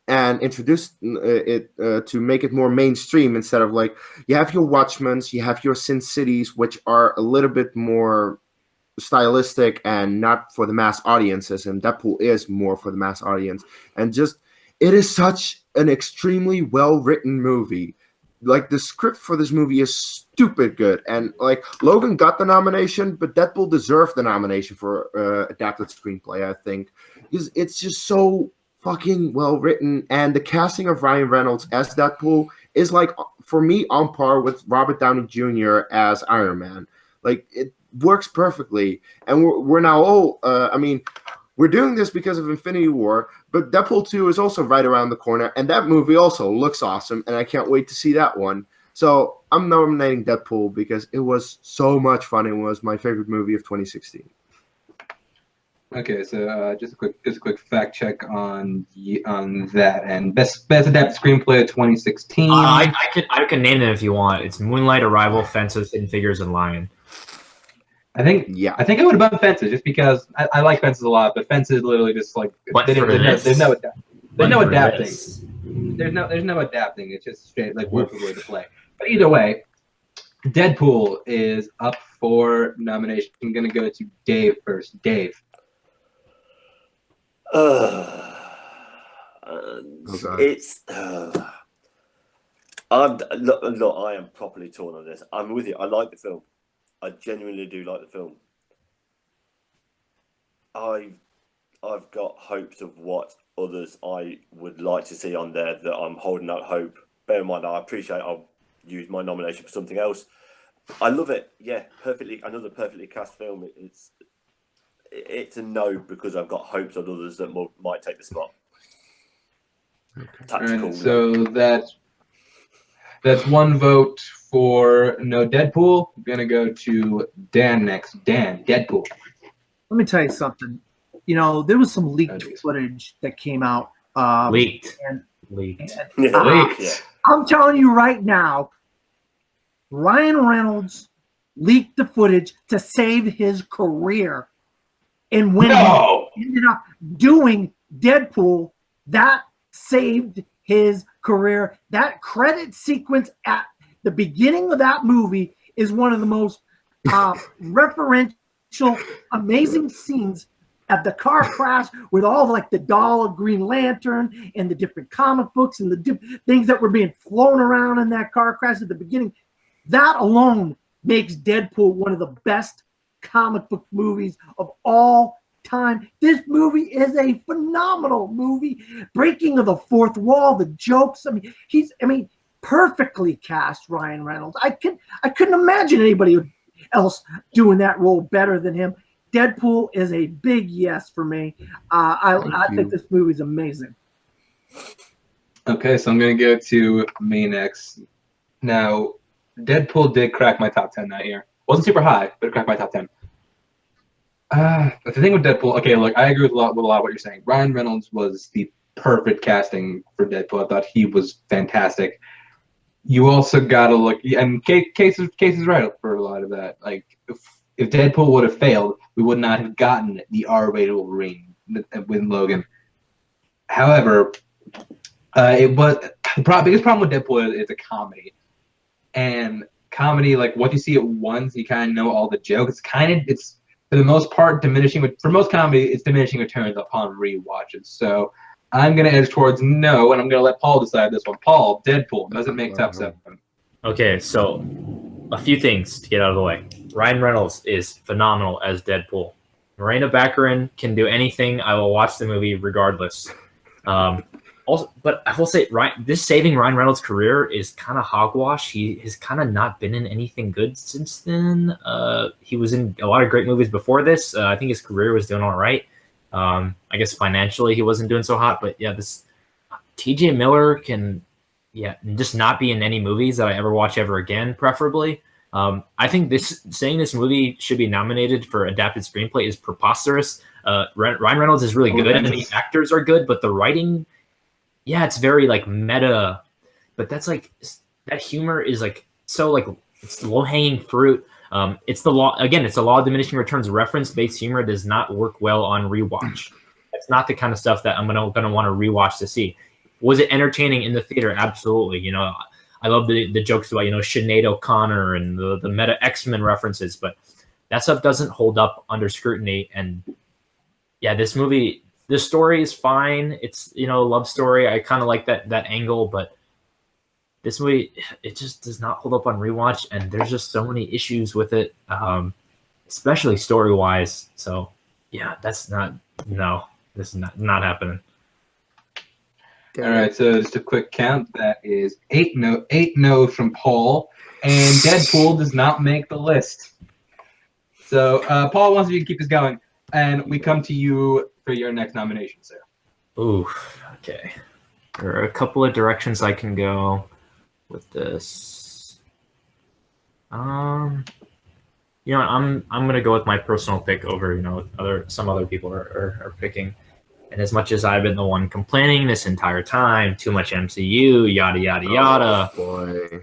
and introduced it to make it more mainstream, instead of like, you have your Watchmens, you have your Sin Cities, which are a little bit more stylistic and not for the mass audiences, and Deadpool is more for the mass audience. And just, it is such an extremely well-written movie. Like, the script for this movie is stupid good, and like, Logan got the nomination, but Deadpool deserved the nomination for adapted screenplay, I think, because it's just so fucking well written, and the casting of Ryan Reynolds as Deadpool is, like, for me, on par with Robert Downey Jr. as Iron Man. Like, it works perfectly, and we're now all, I mean, we're doing this because of Infinity War, but Deadpool 2 is also right around the corner, and that movie also looks awesome, and I can't wait to see that one. So I'm nominating Deadpool because it was so much fun. It was my favorite movie of 2016. Okay, so just a quick fact check on that, and best adapted screenplay of 2016. I can name them if you want. It's Moonlight, Arrival, Fences, Hidden Figures, and Lion. I think I would have done Fences just because I like Fences a lot, but Fences literally just like there's no adapting. There's no adapting. It's just straight like work the way to play. But either way, Deadpool is up for nomination. I'm gonna go to Dave first. Dave. It's. Look, I am properly torn on this. I'm with you. I like the film. I genuinely do like the film. I've got hopes of what others I would like to see on there that I'm holding out hope. Bear in mind, I appreciate I'll use my nomination for something else. I love it. Yeah, another perfectly cast film. It's a no because I've got hopes on others that might take the spot. Tactical. And so that's one vote for no Deadpool. I'm gonna go to Dan next. Dan, Deadpool. Let me tell you something. You know, there was some leaked footage that came out. Leaked. I'm telling you right now, Ryan Reynolds leaked the footage to save his career. And when he ended up doing Deadpool, that saved his career. That credit sequence at the beginning of that movie is one of the most referential, amazing scenes at the car crash with all like the doll of Green Lantern and the different comic books and the things that were being flown around in that car crash at the beginning. That alone makes Deadpool one of the best comic book movies of all time. This movie is a phenomenal movie. Breaking of the fourth wall, the jokes. I mean, perfectly cast Ryan Reynolds. I couldn't imagine anybody else doing that role better than him. Deadpool is a big yes for me. I think this movie's amazing. Okay, so I'm going to go to me next. Now, Deadpool did crack my top 10 that year. Wasn't super high, but it cracked my top 10. But the thing with Deadpool, okay, look, I agree with a lot of what you're saying. Ryan Reynolds was the perfect casting for Deadpool. I thought he was fantastic. You also got to look, and Case is right for a lot of that. Like, if Deadpool would have failed, we would not have gotten the R-rated Wolverine with Logan. However, it was the biggest problem with Deadpool is a comedy, and comedy, like, once you see it once, you kind of know all the jokes. It's for the most part, for most comedy, it's diminishing returns upon rewatches. So I'm going to edge towards no, and I'm going to let Paul decide this one. Paul, Deadpool doesn't make top 7. Okay, so a few things to get out of the way. Ryan Reynolds is phenomenal as Deadpool. Morena Baccarin can do anything. I will watch the movie regardless. Also, but I will say, this saving Ryan Reynolds' career is kind of hogwash. He has kind of not been in anything good since then. He was in a lot of great movies before this. I think his career was doing all right. I guess financially he wasn't doing so hot, but yeah, this T.J. Miller can, just not be in any movies that I ever watch ever again, preferably. I think saying this movie should be nominated for adapted screenplay is preposterous. Ryan Reynolds is really good, and the actors are good, but the writing. Yeah, it's very like meta, but that's like that humor is like so like it's low hanging fruit. It's the law again. It's a law of diminishing returns. Reference based humor does not work well on rewatch. It's not the kind of stuff that I'm gonna want to rewatch to see. Was it entertaining in the theater? Absolutely. You know, I love the jokes about Sinead O'Connor and the meta X-Men references, but that stuff doesn't hold up under scrutiny. And yeah, this movie. The story is fine. It's a love story. I kind of like that angle, but this movie it just does not hold up on rewatch, and there's just so many issues with it, especially story wise. So yeah, this is not happening. All right, so just a quick count. That is 8 no's from Paul, and Deadpool does not make the list. So Paul wants you to keep this going, and we come to you for your next nomination, sir. Ooh, okay. There are a couple of directions I can go with this. I'm gonna go with my personal pick over some other people are picking. And as much as I've been the one complaining this entire time, too much MCU, yada yada yada. Oh,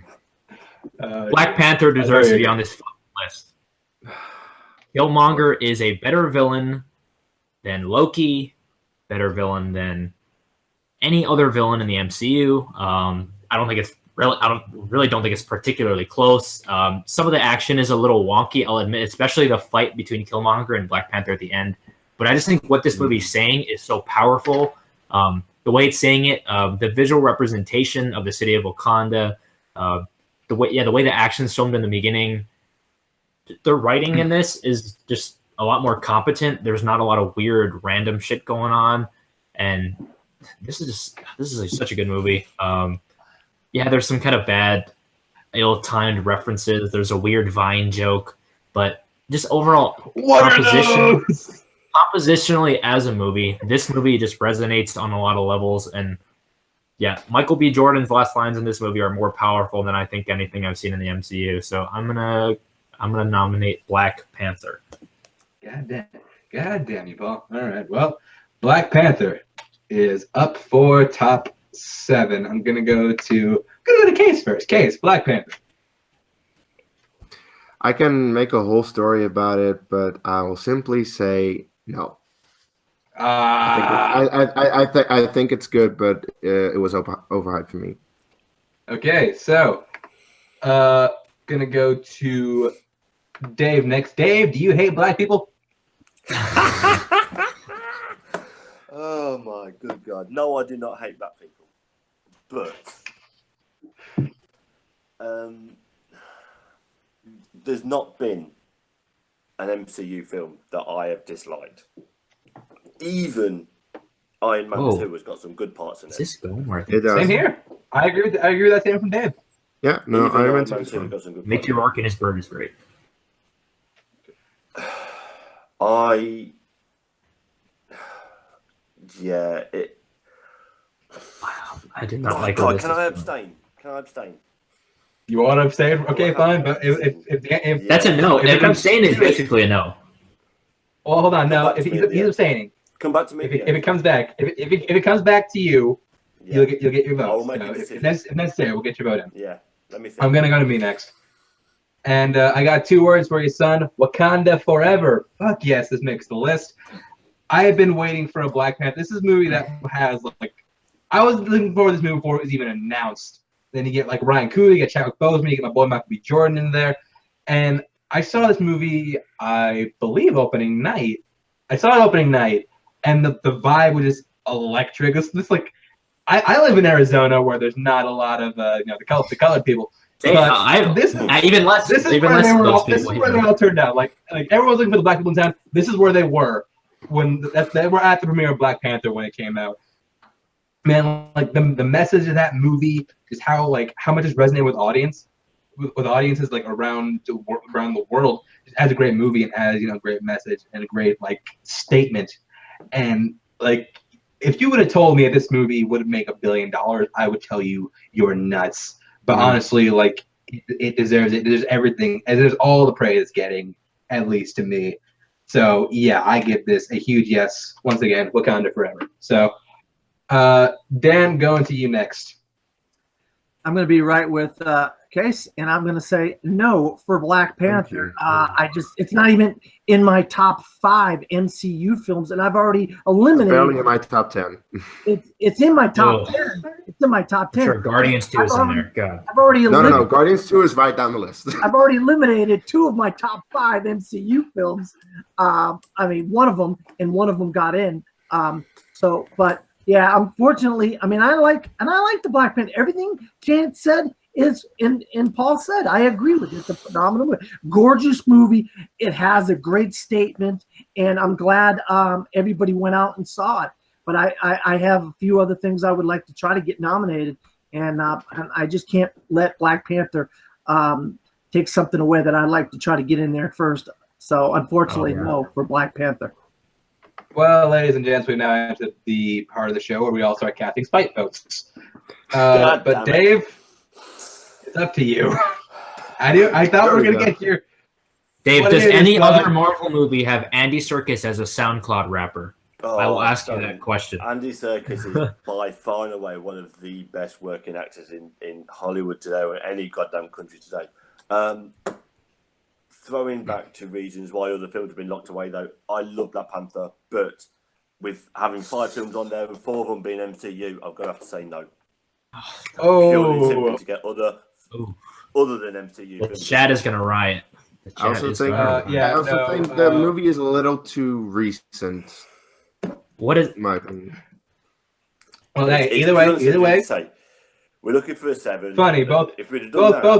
boy. Black Panther deserves to be on this list. Killmonger is a better villain than Loki, better villain than any other villain in the MCU. I don't think it's particularly close. Some of the action is a little wonky, I'll admit, especially the fight between Killmonger and Black Panther at the end. But I just think what this movie is saying is so powerful. The way it's saying it, the visual representation of the city of Wakanda, the way the action's filmed in the beginning, the writing in this is just a lot more competent. There's not a lot of weird random shit going on, and this is such a good movie. There's some kind of bad, ill-timed references. There's a weird Vine joke, but just overall compositionally as a movie, this movie just resonates on a lot of levels. And yeah, Michael B. Jordan's last lines in this movie are more powerful than I think anything I've seen in the MCU. So I'm gonna nominate Black Panther. God damn you, Paul. All right. Well, Black Panther is up for top 7. I'm gonna go to Kees first. Kees, Black Panther. I can make a whole story about it, but I will simply say no. I think it's good, but it was overhyped for me. Okay, so gonna go to Dave next. Dave, do you hate black people? Oh my good God. No, I do not hate black people. But there's not been an MCU film that I have disliked. Even Iron Man 2 has got some good parts in it. Is this going worth It does. Same here. I agree with that statement from Dave. Yeah, no, Even Iron Man 2 Man is 2 fun. got some good Make parts. your arc in his bird is great. Wow, I did not like God, this. can I abstain? You want to abstain? Okay, fine. But if That's a no. If If it I'm comes- saying it's basically a no. well, hold on. Come No, back if to me he's at the end. abstaining, Come back to me. if it comes back, if it comes back to you, Yeah. you'll get your vote. I'll make a So decision. if necessary, we'll get your vote in. Yeah. Let me think. I'm gonna go to me next. And I got 2 words for you, son. Wakanda forever. Fuck yes, this makes the list. I have been waiting for a Black Panther. This is a movie that has I was looking forward to this movie before it was even announced. Then you get Ryan Coogler, you get Chadwick Boseman, you get my boy Michael B. Jordan in there, and I saw this movie, I believe, opening night. I saw it opening night, and the vibe was just electric. This like, I live in Arizona where there's not a lot of the colored people. Hey, even less. This is even where less they of were. those This is people where here. they all turned out. Like everyone was looking for the black people in town. This is where they were when they were at the premiere of Black Panther when it came out. Man, like the message of that movie is how much it's resonated with audiences like around the world. It has a great movie and has a great message and a great like statement. And like if you would have told me that this movie would make $1 billion, I would tell you you're nuts. But honestly, like it deserves it. There's everything, and there's all the praise it's getting, at least to me. So yeah, I give this a huge yes. Once again, Wakanda forever. So Dan, going to you next. I'm going to be right with Case, and I'm going to say no for Black Panther. It's not even in my top 5 MCU films, and I've already eliminated. Barely in my top 10. It's in my top 10. It's in my top 10. Sure, Guardians 2 is in there. God. I've already No. Guardians 2 is right down the list. I've already eliminated 2 of my top 5 MCU films. One of them got in. But yeah, unfortunately, I like the Black Panther. Everything Chance said is and Paul said. I agree with it. It's a phenomenal movie. Gorgeous movie. It has a great statement, and I'm glad everybody went out and saw it. But I have a few other things I would like to try to get nominated, and I just can't let Black Panther take something away that I'd like to try to get in there first. So unfortunately, no for Black Panther. Well, ladies and gents, we've now entered the part of the show where we all start casting spite votes. But Dave, it's up to you. I thought we were going to get here. Dave, does any other Marvel movie have Andy Serkis as a SoundCloud rapper? I will ask you that question. Andy Serkis is by far and away one of the best working actors in Hollywood today, or any goddamn country today. Throwing back to reasons why other films have been locked away, though, I love Black Panther, but with having 5 films on there and 4 of them being MCU, I'm going to have to say no. Purely simply to get other than MCU films. Chad is going to riot. I also think the movie is a little too recent. What is my opinion? Well, hey, either way. We're looking for a 7. Funny, both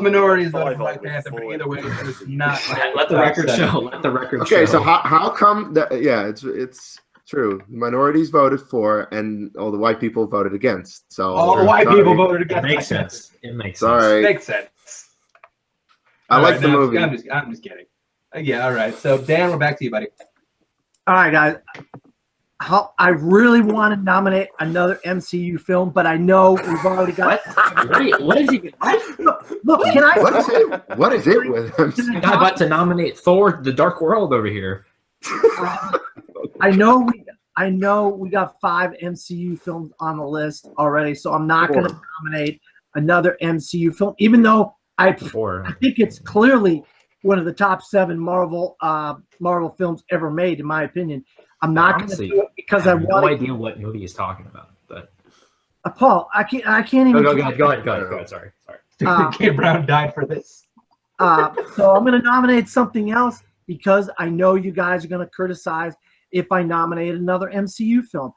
minorities voted for Black Panther, but either way, it's not. Let the record show. Let the record show. Okay, so how come that? Yeah, it's true. The minorities voted for, and all the white people voted against. So all the white people voted against. It makes sense. It makes sense. Sorry. Makes sense. I like the movie. I'm just kidding. Yeah, all right. So Dan, we're back to you, buddy. All right, guys. I really want to nominate another MCU film, but I know we've already got. What is he? Look, can I? What is it with him? I'm about to nominate Thor: The Dark World over here. I know we got 5 MCU films on the list already, so I'm not going to nominate another MCU film, even though I think it's clearly one of the top 7 Marvel films ever made, in my opinion. I'm not going to do it because I want no idea what movie he's talking about. But Paul, I can't even. Go ahead. Sorry. Kid Brown died for this. So I'm going to nominate something else because I know you guys are going to criticize if I nominate another MCU film.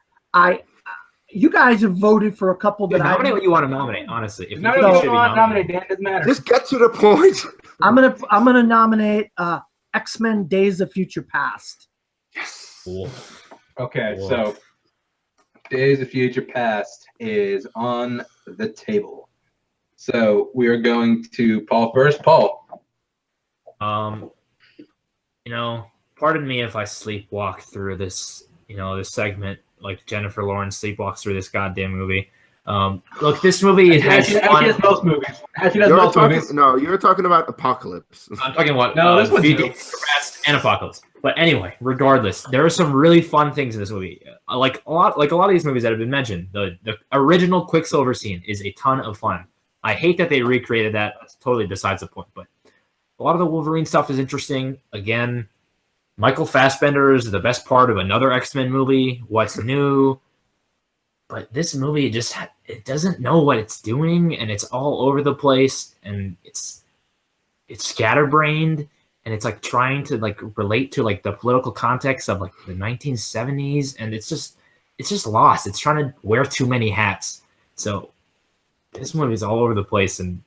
You guys have voted for a couple that nominate what you want to nominate. Honestly, if you want to nominate, Dan, doesn't matter. Just get to the point. I'm gonna nominate X-Men: Days of Future Past. Yes. Cool. Okay, so Days of Future Past is on the table. So we are going to Paul first. Paul. Pardon me if I sleepwalk through this, this segment like Jennifer Lawrence sleepwalks through this goddamn movie. Look, this movie has fun. Has most movies. No, you're talking about Apocalypse. I'm talking about this one's and Apocalypse. But anyway, regardless, there are some really fun things in this movie. Like a lot of these movies that have been mentioned, the original Quicksilver scene is a ton of fun. I hate that they recreated that. That's totally besides the point. But a lot of the Wolverine stuff is interesting. Again, Michael Fassbender is the best part of another X-Men movie. What's new? But this movie it doesn't know what it's doing, and it's all over the place, and it's scatterbrained, and it's like trying to like relate to like the political context of like the 1970s, and it's just lost. It's trying to wear too many hats. So this movie is all over the place, and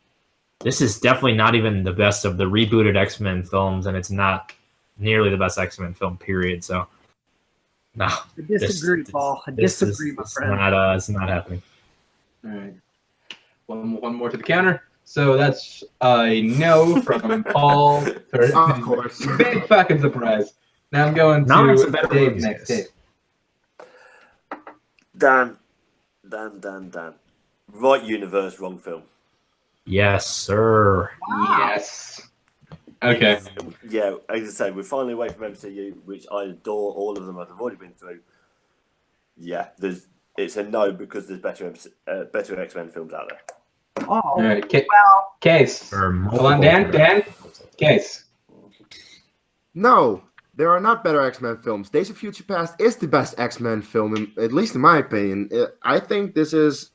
this is definitely not even the best of the rebooted X-Men films, and it's not nearly the best X-Men film, period. So no, I disagree, Paul. I disagree, my friend. It's not happening. All right. One more to the counter. So that's a no from Paul. Of course. Big fucking surprise. Now I'm going to Dave next. Dave. Dan. Right universe, wrong film. Yes, sir. Wow. Yes. Okay. Yeah, as I say, we're finally away from MCU, which I adore. All of them I've already been through. Yeah, it's a no because there's better X-Men films out there. Oh, All right. well. Case. Hold on, Dan. Case. No, there are not better X-Men films. Days of Future Past is the best X-Men film, at least in my opinion. I think this is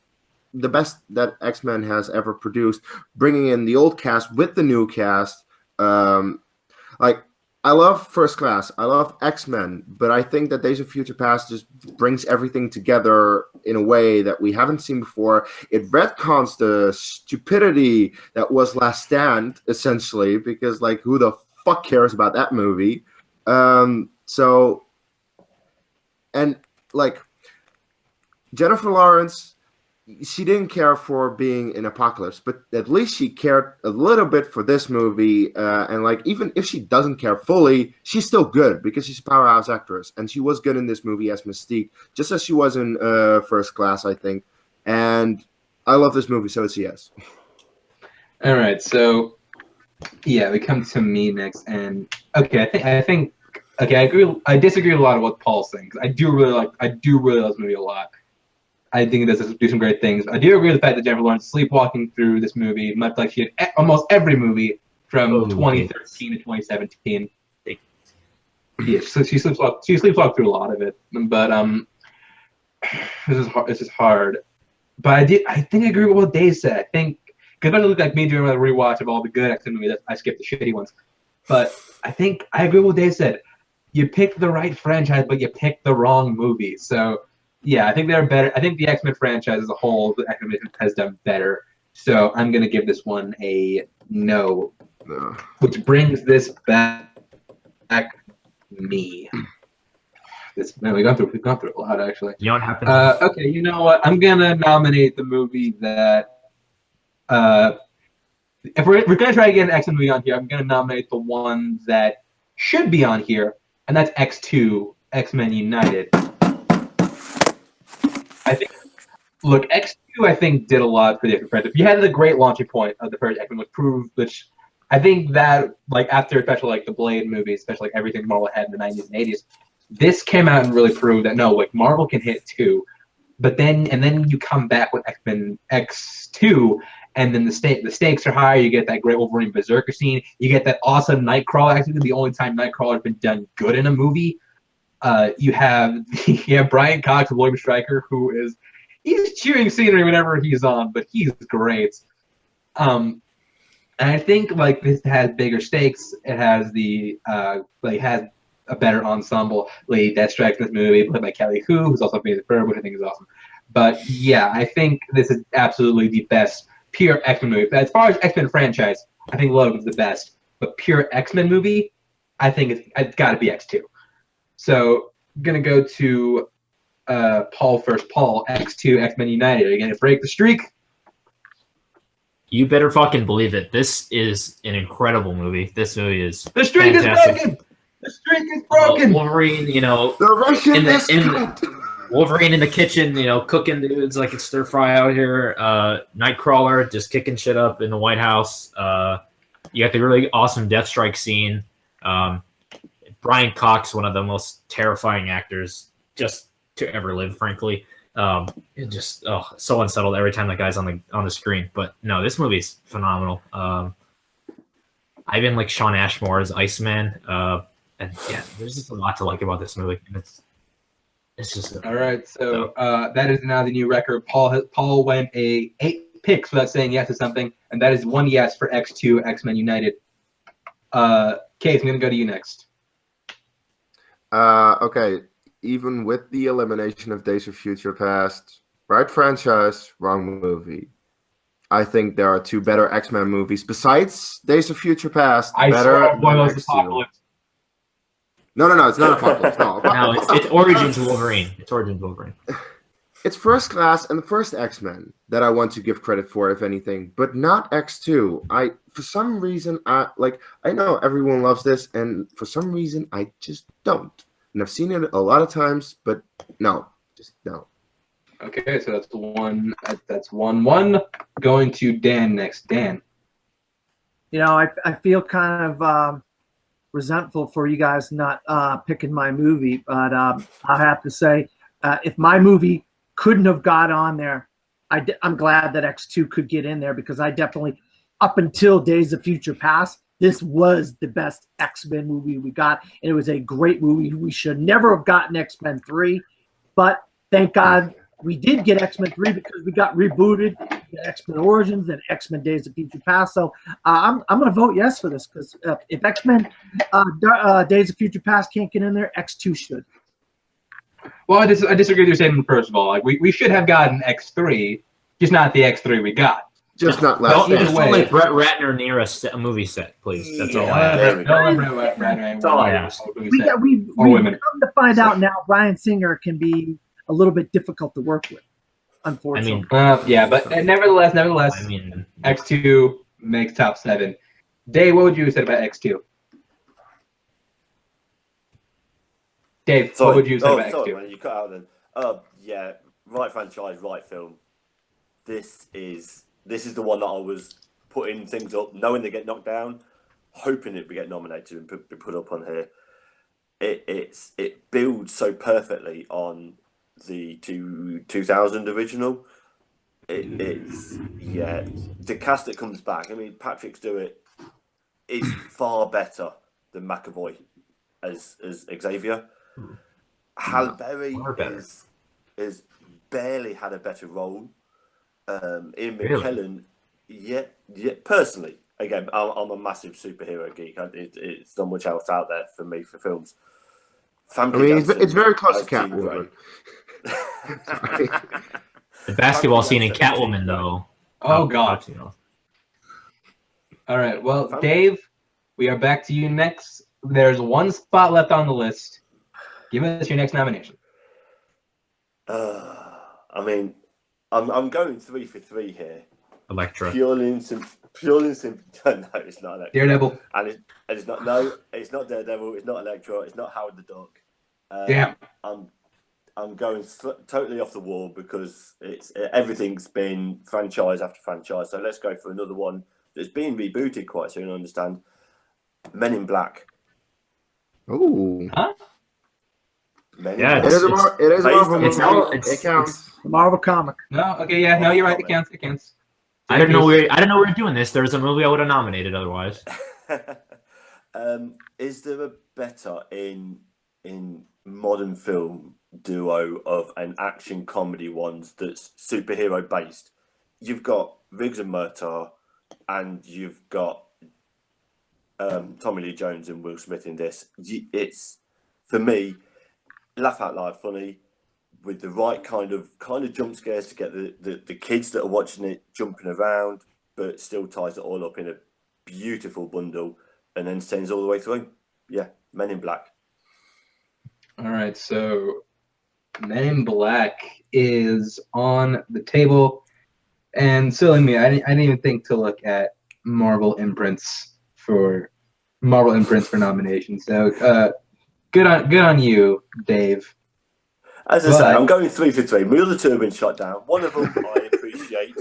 the best that X-Men has ever produced, bringing in the old cast with the new cast. I love First Class, I love X-Men, but I think that Days of Future Past just brings everything together in a way that we haven't seen before. It retcons the stupidity that was Last Stand, essentially, because like who the fuck cares about that movie? Jennifer Lawrence, she didn't care for being in Apocalypse, but at least she cared a little bit for this movie. And like, even if she doesn't care fully, she's still good because she's a powerhouse actress. And she was good in this movie as Mystique, just as she was in First Class, I think. And I love this movie, so it's a yes. All right, so yeah, we come to me next, and okay, I agree. I disagree with a lot of what Paul's saying. I do really like this movie a lot. I think it does do some great things. I do agree with the fact that Jennifer Lawrence sleepwalking through this movie, much like she had almost every movie from 2013 to 2017. Yeah, so she sleepwalked through a lot of it, but this is hard. But I think I agree with what Dave said. I think because it looked like me doing a rewatch of all the good X-Men movies. I skipped the shitty ones, but I think I agree with what Dave said. You picked the right franchise, but you picked the wrong movie. So yeah, I think they're better. I think the X-Men franchise as a whole, the X-Men has done better. So I'm gonna give this one a no, which brings this back me. We've gone through a lot actually. You know what happened? Okay, you know what? I'm gonna nominate the movie that. If we're gonna try to get an X-Men movie on here, I'm gonna nominate the one that should be on here, and that's X2, X-Men United. I think. Look, X2 I think did a lot for the X-Men franchise. You had the great launching point of the first X-Men, which I think that like after especially like the Blade movies, especially like everything Marvel had in the 90s and 80s, this came out and really proved that no, like Marvel can hit too. But then you come back with X-Men X2, and then the stakes are higher. You get that great Wolverine Berserker scene. You get that awesome Nightcrawler. Actually, the only time Nightcrawler has been done good in a movie. You have Brian Cox, William Stryker, he's chewing scenery whenever he's on, but he's great. And I think like this has bigger stakes. It has has a better ensemble. Lady Deathstrike in this movie, played by Kelly Hu, who's also Amazing Bird, which I think is awesome. But yeah, I think this is absolutely the best pure X-Men movie. As far as X-Men franchise, I think Logan's the best. But pure X-Men movie, I think it's got to be X2. So I'm gonna go to Paul first. Paul, X2, X-Men United. Are you gonna break the streak? You better fucking believe it. This is an incredible movie. This movie is the streak fantastic. is broken. The streak is broken. Wolverine, the Russian Wolverine in the kitchen, cooking dudes like it's stir fry out here. Nightcrawler just kicking shit up in the White House. You got the really awesome Deathstrike scene. Brian Cox, one of the most terrifying actors just to ever live, frankly. Just so unsettled every time that guy's on the screen. But no, this movie's phenomenal. I even like Sean Ashmore as Iceman. And yeah, there's just a lot to like about this movie. And it's just all right. So that is now the new record. Paul went 8 picks without saying yes to something, and that is 1 yes for X2 X-Men United. Kees, I'm gonna go to you next. Okay. Even with the elimination of Days of Future Past, right franchise, wrong movie. I think there are two better X-Men movies besides Days of Future Past. I better saw one than of those X2. Apocalypse. No, it's not Apocalypse. No, No, it's Origins Wolverine. It's Origins Wolverine. It's First Class and the first X-Men that I want to give credit for, if anything, but not X2. For some reason, I know everyone loves this, and for some reason, I just don't. And I've seen it a lot of times, but no, just no. Okay, so that's 1. That's 1-1. Going to Dan next. Dan. I feel kind of resentful for you guys not picking my movie, but I have to say, if my movie couldn't have got on there, I'm glad that X2 could get in there, because I definitely, up until Days of Future Past, this was the best X-Men movie we got, and it was a great movie. We should never have gotten X-Men 3, but thank God we did get X-Men 3, because we got rebooted, X-Men Origins and X-Men Days of Future Past. So I'm going to vote yes for this, because if X-Men Days of Future Past can't get in there, X2 should. Well, I disagree with your statement. First of all, like we should have gotten X3, just not the X3 we got. Just not last. Don't let Brett Ratner near a movie set, please. That's all I ask. Don't let Brett Ratner. That's all I ask. We've come to find out now, Bryan Singer can be a little bit difficult to work with, unfortunately. Yeah, but nevertheless, X2 makes top 7. Dave, what would you have said about X2? Dave, what would you say about X2? Man, you cut out then. Yeah, right franchise, right film. This is the one that I was putting things up, knowing they get knocked down, hoping it would get nominated and be put up on here. It builds so perfectly on the 2000 original. The cast that comes back. I mean, Patrick Stewart is far better than McAvoy as Xavier. Halle Berry is barely had a better role. Ian McKellen, personally, again, I'm a massive superhero geek. It's not much else out there for me for films. It's very close to Catwoman. The basketball scene in Catwoman, though. Oh, God. All right. Well, Dave, we are back to you next. There's one spot left on the list. Give us your next nomination. I mean, I'm going 3 for 3 here. Elektra. Purely and simply. No, it's not Elektra. Daredevil. And it's not. No, it's not Daredevil. It's not Elektra. It's not Howard the Duck. Damn. I'm going totally off the wall because everything's been franchise after franchise. So let's go for another one that's been rebooted quite soon. I understand. Men in Black. Ooh. Huh? Yeah, it is a Marvel movie. It counts. The Marvel comic. No, okay, yeah, no, you're right. It counts. It counts. I didn't know we were doing this. There's a movie I would have nominated otherwise. Is there a better in modern film duo of an action comedy ones that's superhero based? You've got Riggs and Murtaugh, and you've got Tommy Lee Jones and Will Smith in this. It's, for me, laugh out loud funny with the right kind of jump scares to get the kids that are watching it jumping around, but still ties it all up in a beautiful bundle and then sends all the way through. Yeah, Men in Black. All right, so Men in Black is on the table, and silly me, I didn't even think to look at Marvel imprints for nomination. So good on you, Dave. As I say, I'm going 3 for 3. My other two have been shot down. One of them I appreciate.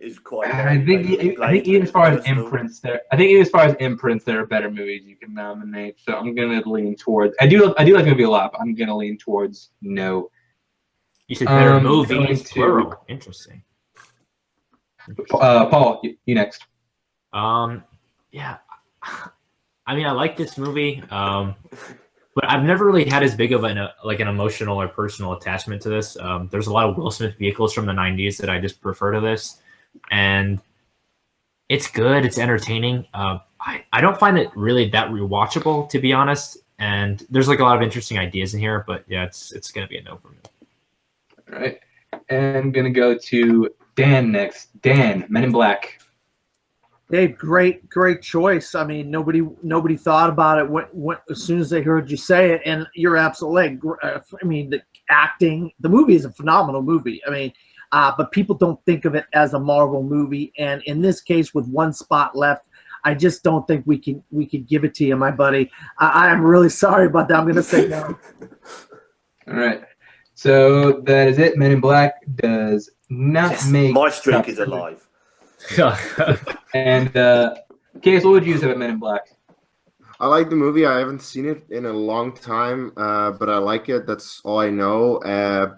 Is quite. I think even as far as imprints, there are better movies you can nominate. So I'm gonna lean towards. I do like the movie a lot, but I'm gonna lean towards no. You said better movies. Plural. Interesting. Paul, you next. Yeah. I mean, I like this movie, but I've never really had as big of an emotional or personal attachment to this. There's a lot of Will Smith vehicles from the 90s that I just prefer to this. And It's good. It's entertaining. I don't find it really that rewatchable, to be honest. And there's like a lot of interesting ideas in here, but yeah, it's gonna be a no for me. All right, and I'm gonna go to Dan next. Dan, Men in Black. Dave, great choice. I mean, nobody thought about it when as soon as they heard you say it, and you're absolutely. I mean, the acting, the movie is a phenomenal movie. I mean, but people don't think of it as a Marvel movie, and in this case, with one spot left, I just don't think we could give it to you, my buddy. I am really sorry about that. I'm going to say no. All right, so that is it. Men in Black does not make. My streak is alive. And Kees, what would you say about Men in Black? I like the movie. I haven't seen it in a long time, but I like it. That's all I know.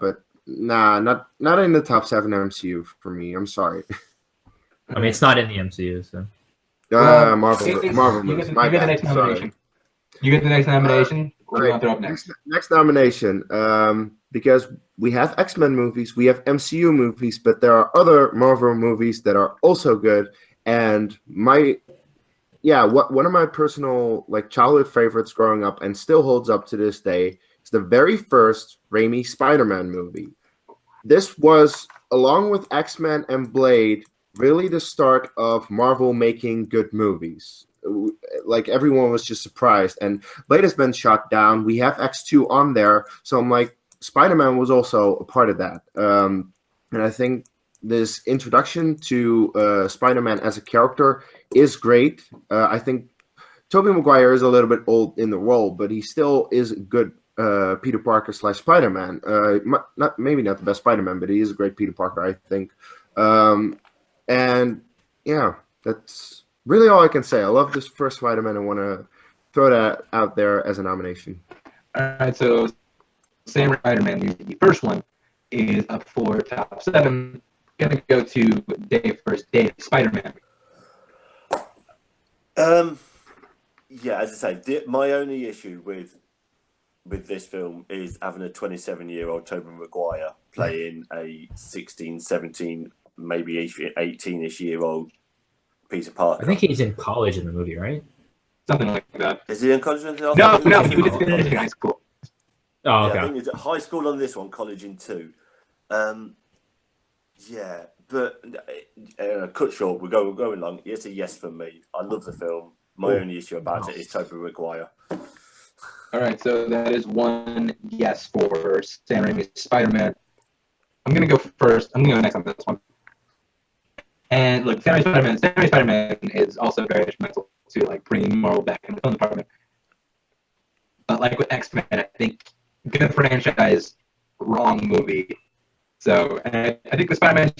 But nah, not in the top 7 MCU for me. I'm sorry. I mean, it's not in the MCU, so. Marvel you movies. get the next nomination. You get the next nomination. We're going to throw up next. Next nomination. Because we have X-Men movies, we have MCU movies, but there are other Marvel movies that are also good. And one of my personal childhood favorites growing up and still holds up to this day is the very first Raimi Spider-Man movie. This was, along with X-Men and Blade, really the start of Marvel making good movies. Like, everyone was just surprised. And Blade has been shot down. We have X2 on there. So I'm like, Spider-Man was also a part of that. And I think this introduction to Spider-Man as a character is great. I think Tobey Maguire is a little bit old in the role, but he still is a good Peter Parker / Spider-Man. Maybe not the best Spider-Man, but he is a great Peter Parker, I think. And yeah, that's really all I can say. I love this first Spider-Man. I want to throw that out there as a nomination. All right, so Sam Spider-Man, the first one, is up for top 7. Gonna go to Dave first. Dave, Spider-Man. Yeah, as I say, my only issue with this film is having a 27-year-old Tobey Maguire playing a 16, 17, maybe 18-ish year old Peter Parker. I think he's in college in the movie, right? Something like that. Is he in college? No, he was in high school. Oh, okay. Yeah, I think he's at high school on this one, college in 2. Yeah, but cut short, we're going long. It's a yes from me. I love the film. My only issue about it is Tobey Maguire. All right, so that is one yes for Sam Raimi's Spider-Man. I'm going to go first. I'm going to go next on this one. And look, Sam Raimi's Spider-Man is also very instrumental to bringing Marvel back in the film department. But like with X-Men, I think good franchise, wrong movie. So, and I think the Spider-Man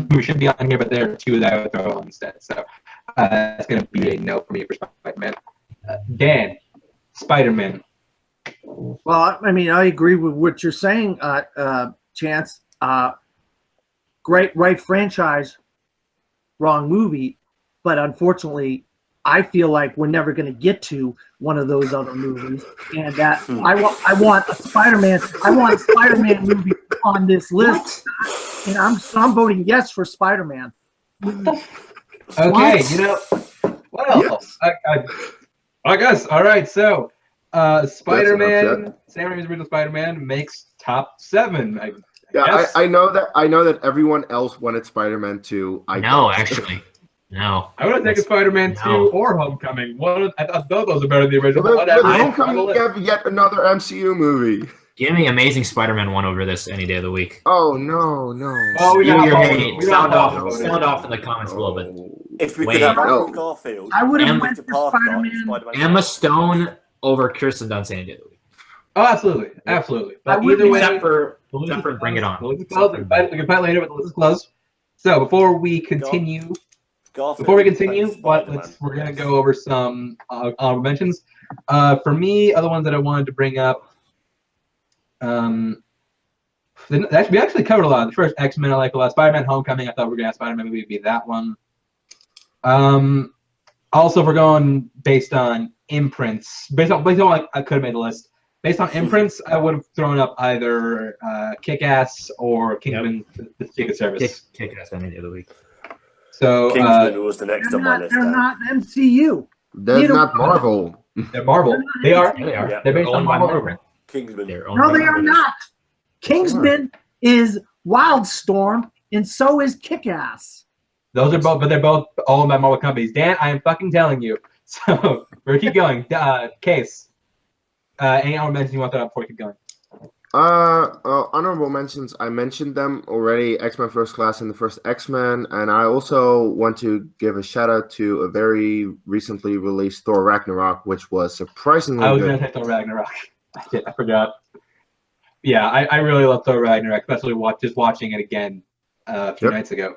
movie should be on here, but there are 2 that I would throw on instead. So, that's going to be a no for me for Spider-Man. Dan, Spider-Man. Well, I mean, I agree with what you're saying, Chance. Great franchise, wrong movie, but unfortunately, I feel like we're never going to get to one of those other movies, and that I want a Spider-Man movie on this list, and I'm voting yes for Spider-Man. Okay, yes. I guess. All right, so Spider-Man, Sam Raimi's original Spider-Man makes top 7. I know that everyone else wanted Spider-Man 2. Actually. No. I would have taken Spider-Man 2 or Homecoming. I thought both those are better than the original. Homecoming, we have yet another MCU movie. Give me Amazing Spider-Man 1 over this any day of the week. Oh, no. Oh, sound off in the comments below, but if we could have Andrew Garfield, I would have went for Spider-Man. Emma Stone over Kirsten Dunst any day of the week. Oh, absolutely. But either way, except for Bring It On. We can fight later, but let's close. So before we continue, we're gonna go over some honorable mentions. For me, other ones that I wanted to bring up. We actually covered a lot. The first X-Men I like a lot. Spider-Man: Homecoming. I thought we were gonna have Spider-Man movie be that one. Also, if we're going based on imprints, based on I could have made a list. Based on imprints, I would have thrown up either Kick-Ass or Kingpin: The Secret Service. Kick-Ass any day of the week. So Kingsman was the next on my list. They're not MCU. They're not Marvel. They're Marvel. They are. Yeah, they are. Yeah. They're based on owned by Marvel. Kingsman. No, they are not. Kingsman is Wildstorm, and so is Kick-Ass. Those are both, but they're both owned by Marvel companies. Dan, I am fucking telling you. So we're keep going. Case. Any honorable mentions you want to throw up before we keep going? Honorable mentions. I mentioned them already. X-Men First Class and the first X-Men, and I also want to give a shout out to a very recently released Thor Ragnarok, which was surprisingly I was good. going to say Thor Ragnarok. I forgot. Yeah, I really love Thor Ragnarok, especially just watching it again a few nights ago.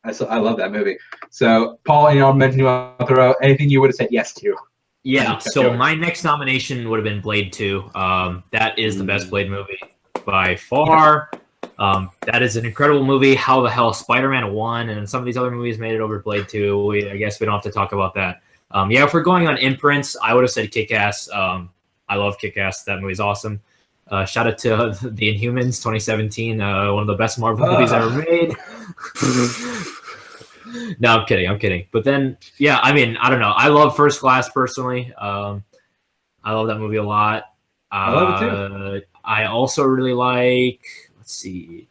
I love that movie. So, Paul, any honorable mentions you want to throw? Anything you would have said yes to? Yeah, so my next nomination would have been Blade 2. That is the best Blade movie by far. That is an incredible movie. How the hell Spider-Man 1 and some of these other movies made it over Blade 2. I guess we don't have to talk about that. Yeah, if we're going on imprints, I would have said Kick-Ass. I love Kick-Ass. That movie's awesome. Shout out to The Inhumans 2017, one of the best Marvel movies ever made. No, I'm kidding. But then, yeah, I mean, I don't know. I love First Class personally. I love that movie a lot. I love it too. I also really like. Let's see.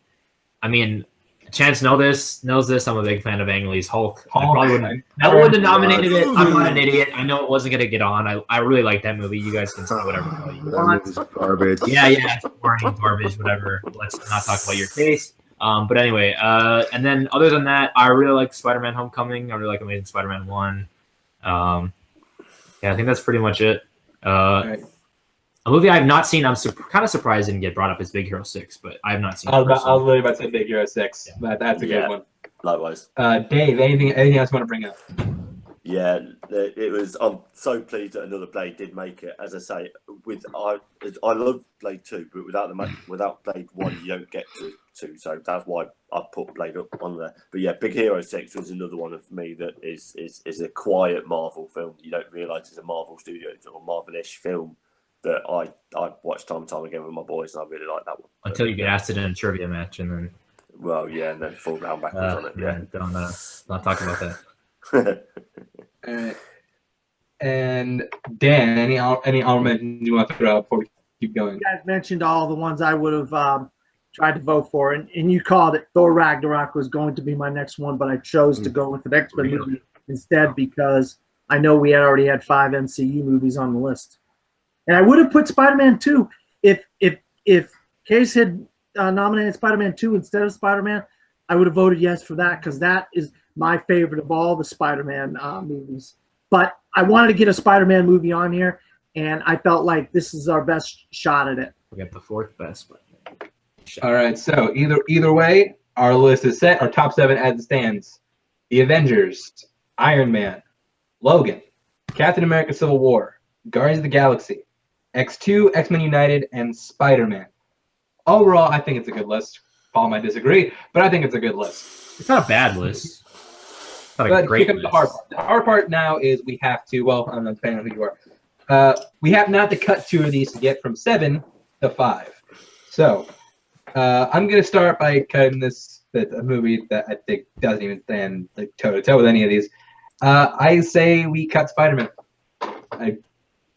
I mean, Chance knows this. I'm a big fan of Ang Lee's Hulk. I wouldn't have nominated it. I'm not an idiot. I know it wasn't gonna get on. I really like that movie. You guys can say whatever you want. That movie's garbage. Yeah, it's boring, garbage, whatever. Let's not talk about your taste. But anyway, and then other than that, I really like Spider-Man Homecoming. I really like Amazing Spider-Man 1. Yeah, I think that's pretty much it. Right. A movie I have not seen, I'm kind of surprised didn't get brought up, is Big Hero 6, but I have not seen it. I was literally about to say Big Hero 6, but that's a good one. Likewise. Dave, anything else you want to bring up? Yeah, it was. I'm so pleased that another Blade did make it. As I say, I love Blade 2, but without Blade 1, you don't get to 2. So that's why I put Blade up on there. But yeah, Big Hero 6 was another one of me that is a quiet Marvel film. You don't realise it's a Marvel Studios or Marvel-ish film that I watch time and time again with my boys, and I really like that one. Until you get asked it in a trivia match, and then. Well, yeah, and then fall round backwards on it. Yeah, don't not talk about that. And Dan, any honorable you want to throw out before we keep going? You guys mentioned all the ones I would have tried to vote for, and you called it. Thor Ragnarok was going to be my next one, but I chose to go with the X-Men movie instead because I know we had already had 5 MCU movies on the list. And I would have put Spider-Man 2 if Case had nominated Spider-Man 2 instead of Spider-Man. I would have voted yes for that because that is my favorite of all the Spider-Man movies. But I wanted to get a Spider-Man movie on here, and I felt like this is our best shot at it. We got the 4th best. All right, so either way, our list is set. Our top 7 as it stands: The Avengers, Iron Man, Logan, Captain America: Civil War, Guardians of the Galaxy, X2, X-Men United, and Spider-Man. Overall, I think it's a good list. Paul might disagree, but I think it's a good list. It's not a bad list. It's not but a great list. The hard part. The hard part now is we have to, well, I'm not depending on who you are. We have now to cut 2 of these to get from 7 to 5. So I'm going to start by cutting a movie that I think doesn't even stand toe-to-toe with any of these. I say we cut Spider-Man.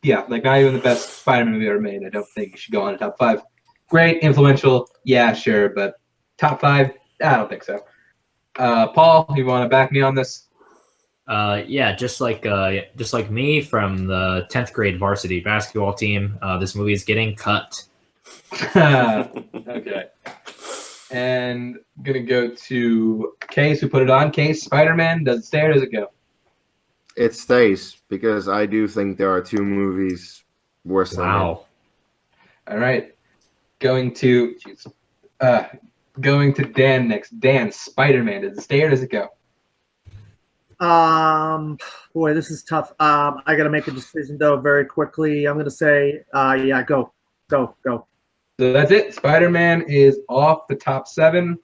Yeah, like not even the best Spider-Man movie ever made. I don't think it should go on the top 5. Great, influential, yeah, sure, but top 5, I don't think so. Paul, you want to back me on this? Yeah, just like me from the 10th grade varsity basketball team, this movie is getting cut. Okay. And I'm gonna go to Case, who put it on. Case, Spider-Man, does it stay or does it go? It stays because I do think there are 2 movies worse than it. All right. Going to Dan next. Dan, Spider-Man, does it stay or does it go? Boy, this is tough. I got to make a decision though very quickly. I'm gonna say, yeah, go. So that's it. Spider-Man is off the top 7.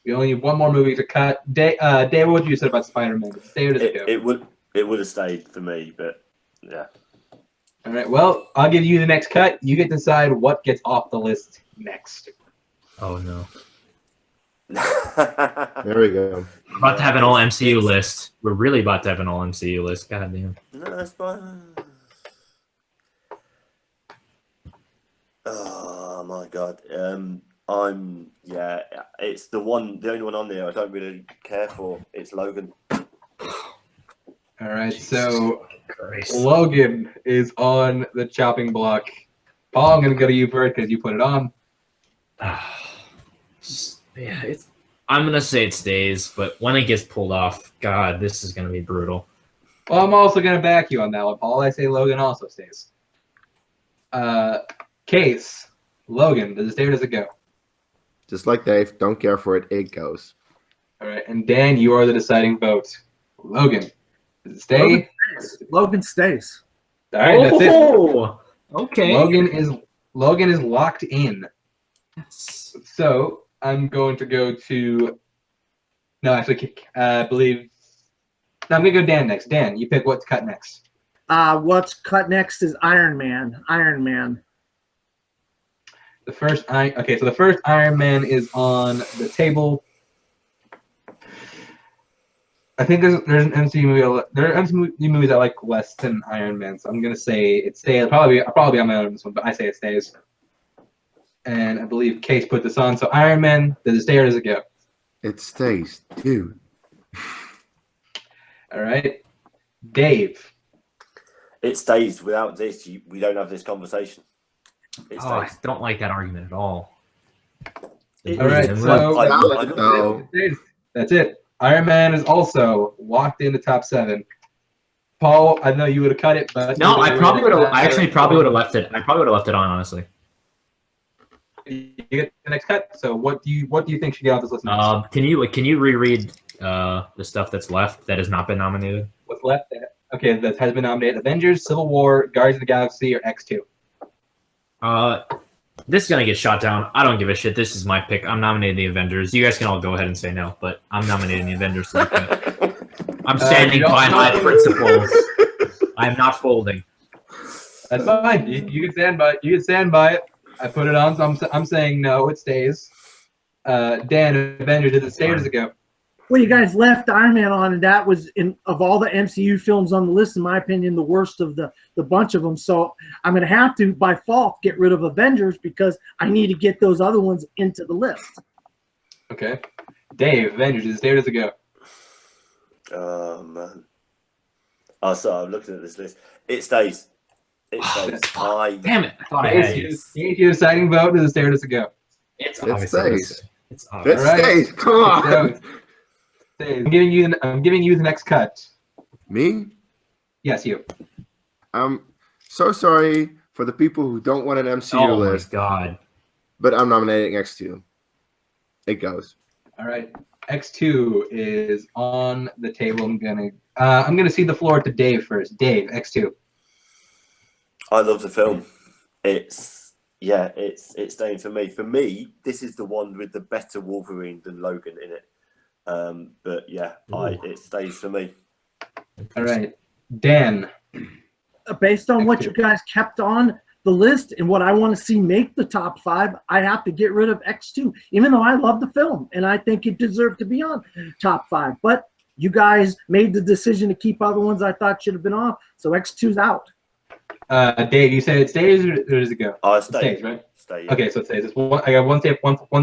We only have 1 more movie to cut. Dave, what would you say about Spider-Man? Does it stay or does it go? It would have stayed for me, but yeah. All right. Well, I'll give you the next cut. You get to decide what gets off the list next. Oh no. There we go. We're about to have an all MCU list. We're really about to have an all MCU list. God damn. No, that's fine. Oh my god. It's the only one on there I don't really care for. It's Logan. All right, so Logan is on the chopping block. Paul, I'm going to go to you first because you put it on. I'm going to say it stays, but when it gets pulled off, God, this is going to be brutal. Well, I'm also going to back you on that one, Paul. I say Logan also stays. Case, Logan, does it stay or does it go? Just like Dave, don't care for it. It goes. All right, and Dan, you are the deciding vote. Logan, does it stay? Logan stays. All right, that's it. Okay. Logan is locked in. Yes. So I'm going to go to. No, actually, I believe. No, I'm gonna go Dan next. Dan, you pick what's cut next. What's cut next is Iron Man. Iron Man. The first Iron Man is on the table. I think there's an MCU movie. There are MCU movies I like less than Iron Man, so I'm gonna say it stays. I'll probably be on my own on this one, but I say it stays. And I believe Case put this on. So Iron Man, does it stay or does it go? It stays, dude. All right, Dave. It stays. Without this, we don't have this conversation. I don't like that argument at all. All right, so that's it. Iron Man is also locked in the top 7. Paul, I know you would have cut it, but no, I probably would have. I actually probably would have left it. I probably would have left it on, honestly. You get the next cut. So what do you think should get off this list? Can you reread the stuff that's left that has not been nominated? What's left? Okay, that has been nominated: Avengers, Civil War, Guardians of the Galaxy, or X2. This is gonna get shot down. I don't give a shit. This is my pick. I'm nominating the Avengers. You guys can all go ahead and say no, but I'm nominating the Avengers. I'm standing by my principles. I am not folding. That's fine. You can stand by it. You can stand by it. I put it on, so I'm saying no. It stays. Dan, Avengers, does it stay or does it go? Well, you guys left Iron Man on, and that was, of all the MCU films on the list, in my opinion, the worst of the bunch of them. So I'm going to have to, by fault, get rid of Avengers because I need to get those other ones into the list. Okay. Dave, Avengers, does it stay or does it go? Oh, man. Oh, sorry, I'm looking at this list. It stays. It stays. Damn it. I thought I had it. Your deciding vote, does it stay or does it go? It stays. It's It stays. Come on. I'm giving you the next cut. Me? Yes, you. I'm so sorry for the people who don't want an MCU list. Oh my god! But I'm nominating X2. It goes. All right, X2 is on the table. I'm gonna cede the floor to Dave first. Dave, X2. I love the film. It's staying for me. For me, this is the one with the better Wolverine than Logan in it. But yeah, it stays for me. All right, Dan. Based on what you guys kept on the list and what I want to see make the top 5, I have to get rid of X2, even though I love the film and I think it deserved to be on top 5. But you guys made the decision to keep other ones I thought should have been on, so X2's out. Dave, you said it stays or does it go? It stays, right? Stay. Yeah. Okay, so it stays. I got one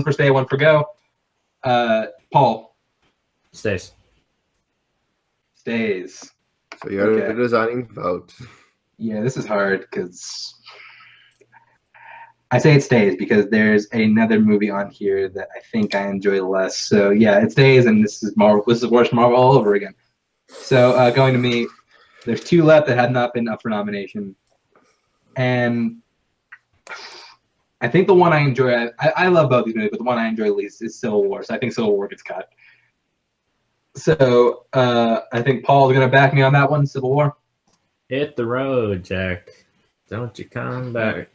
for stay, one for go. Paul. Stays. Stays. So you're the deciding vote. Yeah, this is hard because I say it stays because there's another movie on here that I think I enjoy less. So yeah, it stays, and this is Marvel. This is worse Marvel all over again. So going to me, there's 2 left that had not been up for nomination, and I think the one I enjoy. I love both these movies, but the one I enjoy least is Civil War. So I think Civil War gets cut. So I think Paul's going to back me on that one, Civil War. Hit the road, Jack. Don't you come back.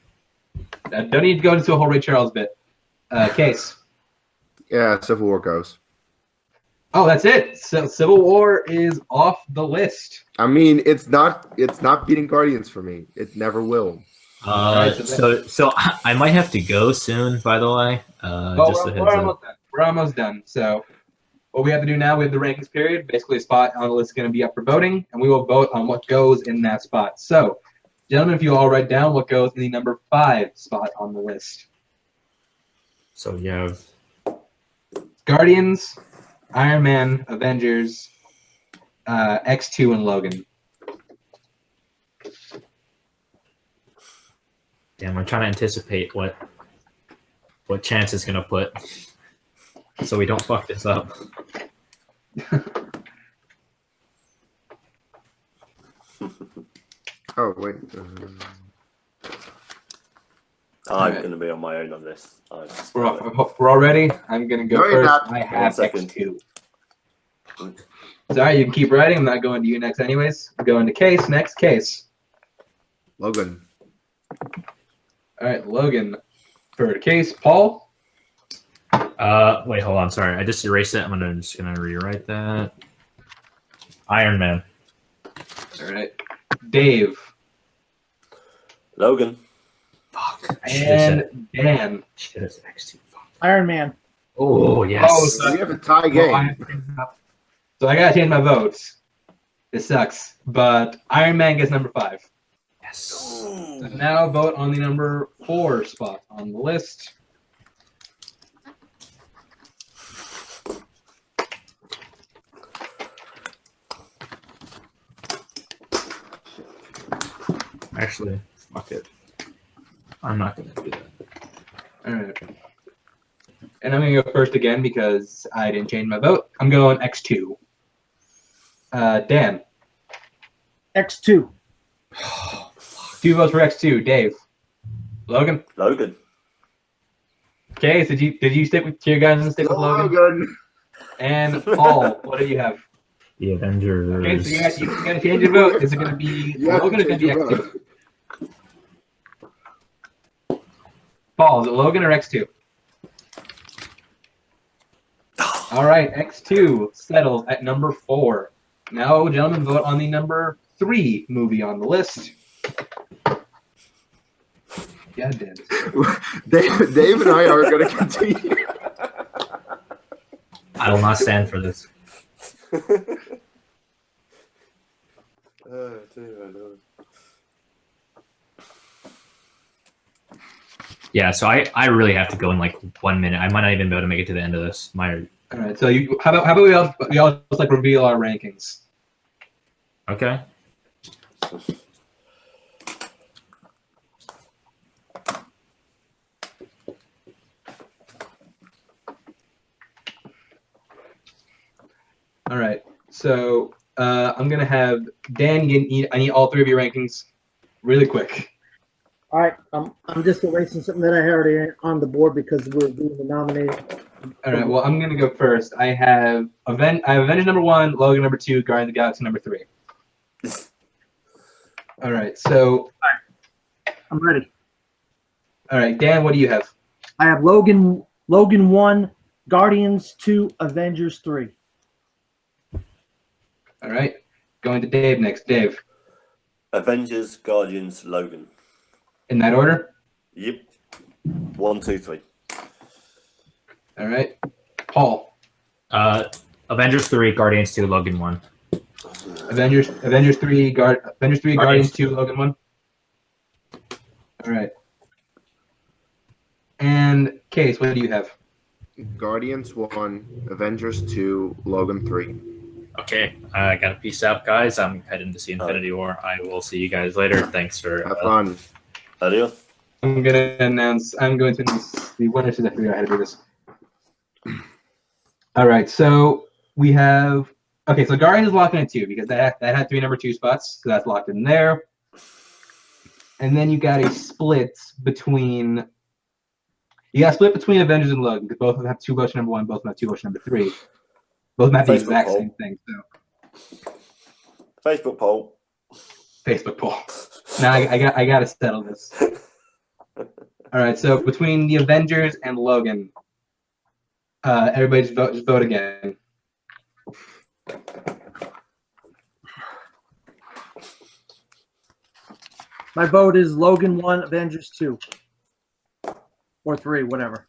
Don't need to go into a whole Ray Charles bit. Case. Yeah, Civil War goes. Oh, that's it. So Civil War is off the list. I mean, it's not beating Guardians for me. It never will. So I might have to go soon, by the way. we're almost done. So what we have to do now, we have the rankings period. Basically, a spot on the list is going to be up for voting, and we will vote on what goes in that spot. So, gentlemen, if you all write down what goes in the number 5 spot on the list. So you have Guardians, Iron Man, Avengers, X2, and Logan. Damn, I'm trying to anticipate what Chance is gonna put, so we don't fuck this up. Oh wait. I'm going to be on my own on this. We're all ready. I'm gonna go No, you're first. not. I have 1 second. X2. Sorry, you can keep writing. I'm not going to you next, anyways. I'm going to Case. Next, Case. Logan. All right, Logan for Case. Paul. Wait, hold on. Sorry, I just erased it. I'm just gonna rewrite that. Iron Man. All right, Dave. Logan. Fuck. And Dan. Shit, it's X2. Fuck. Iron Man. Oh yes. Oh, so We have a tie game. So I gotta change my votes. This sucks, but Iron Man gets number 5. Yes. So now vote on the number 4 spot on the list. Actually, fuck it. I'm not gonna do that. All right. And I'm gonna go first again because I didn't change my vote. I'm going X2. Dan. X2. 2 votes for X2. Dave. Logan. Logan. Okay, so did you stick with your guys and stick with Logan? Logan. And Paul, what do you have? The Avengers. Okay, so you gotta change your vote. Is it gonna be Logan or is it gonna be X2? Paul, is it Logan or X2? All right, X2 settles at number 4. Now, gentlemen, vote on the number 3 movie on the list. Yeah, Dan. Dave and I are going to continue. I will not stand for this. Yeah, so I really have to go in like 1 minute. I might not even be able to make it to the end of this. All right, so how about we all just like reveal our rankings? Okay. All right, so I'm gonna have Dan. I need all 3 of your rankings, really quick. All right, I'm just erasing something that I had already on the board because we're doing the nominating. All right, well, I'm gonna go first. I have Avengers number 1, Logan number 2, Guardians of the Galaxy number 3. All right, so I'm ready. all right, Dan, what do you have? I have Logan 1, Guardians 2, Avengers 3. All right, going to Dave next. Dave, Avengers, Guardians, Logan. in that order. Yep. 1, 2, 3. All right, Paul. Avengers 3, Guardians 2, Logan 1. Avengers 3, Guardians 2, Logan 1. All right. And Case, what do you have? Guardians 1, Avengers 2, Logan 3. Okay, I gotta peace out, guys. I'm heading to see Infinity War. I will see you guys later. Thanks for Have fun. Adios. I'm going to announce the winners. I figure out how to do this. All right, so we have so Guardians is locked in at 2 because that had 3 number 2 spots, so that's locked in there. And then you got a split between Avengers and Logan because both of them have 2 votes for number 1, both of them have 2 votes for number 3. Both of them have the Facebook exact poll. same thing. So Facebook poll. Facebook poll. Now I got to settle this. All right, so between the Avengers and Logan, everybody just vote again. My vote is Logan 1, Avengers 2. Or 3, whatever.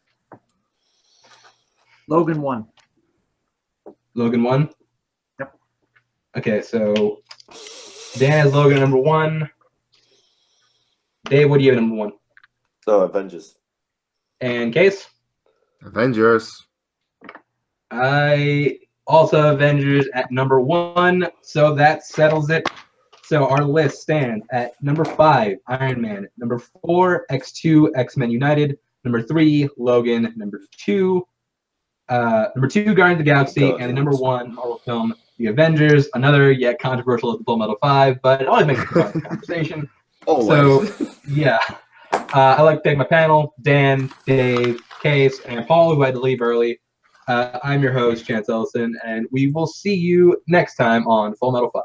Logan 1. Logan 1? Yep. Okay, so Dan has Logan number 1. Dave, what do you have number 1? Oh, Avengers. And Case? Avengers. I also Avengers at number 1, so that settles it. So our list stands at number 5, Iron Man. Number 4, X2, X-Men United. Number 3, Logan. Number 2, Guardians of the Galaxy. And the number 1 Marvel film, The Avengers. Another yet controversial as Full Metal 5, but it always makes a fun conversation. Always. So, yeah. I'd like to thank my panel, Dan, Dave, Case, and Paul, who had to leave early. I'm your host, Chance Ellison, and we will see you next time on Full Metal 5.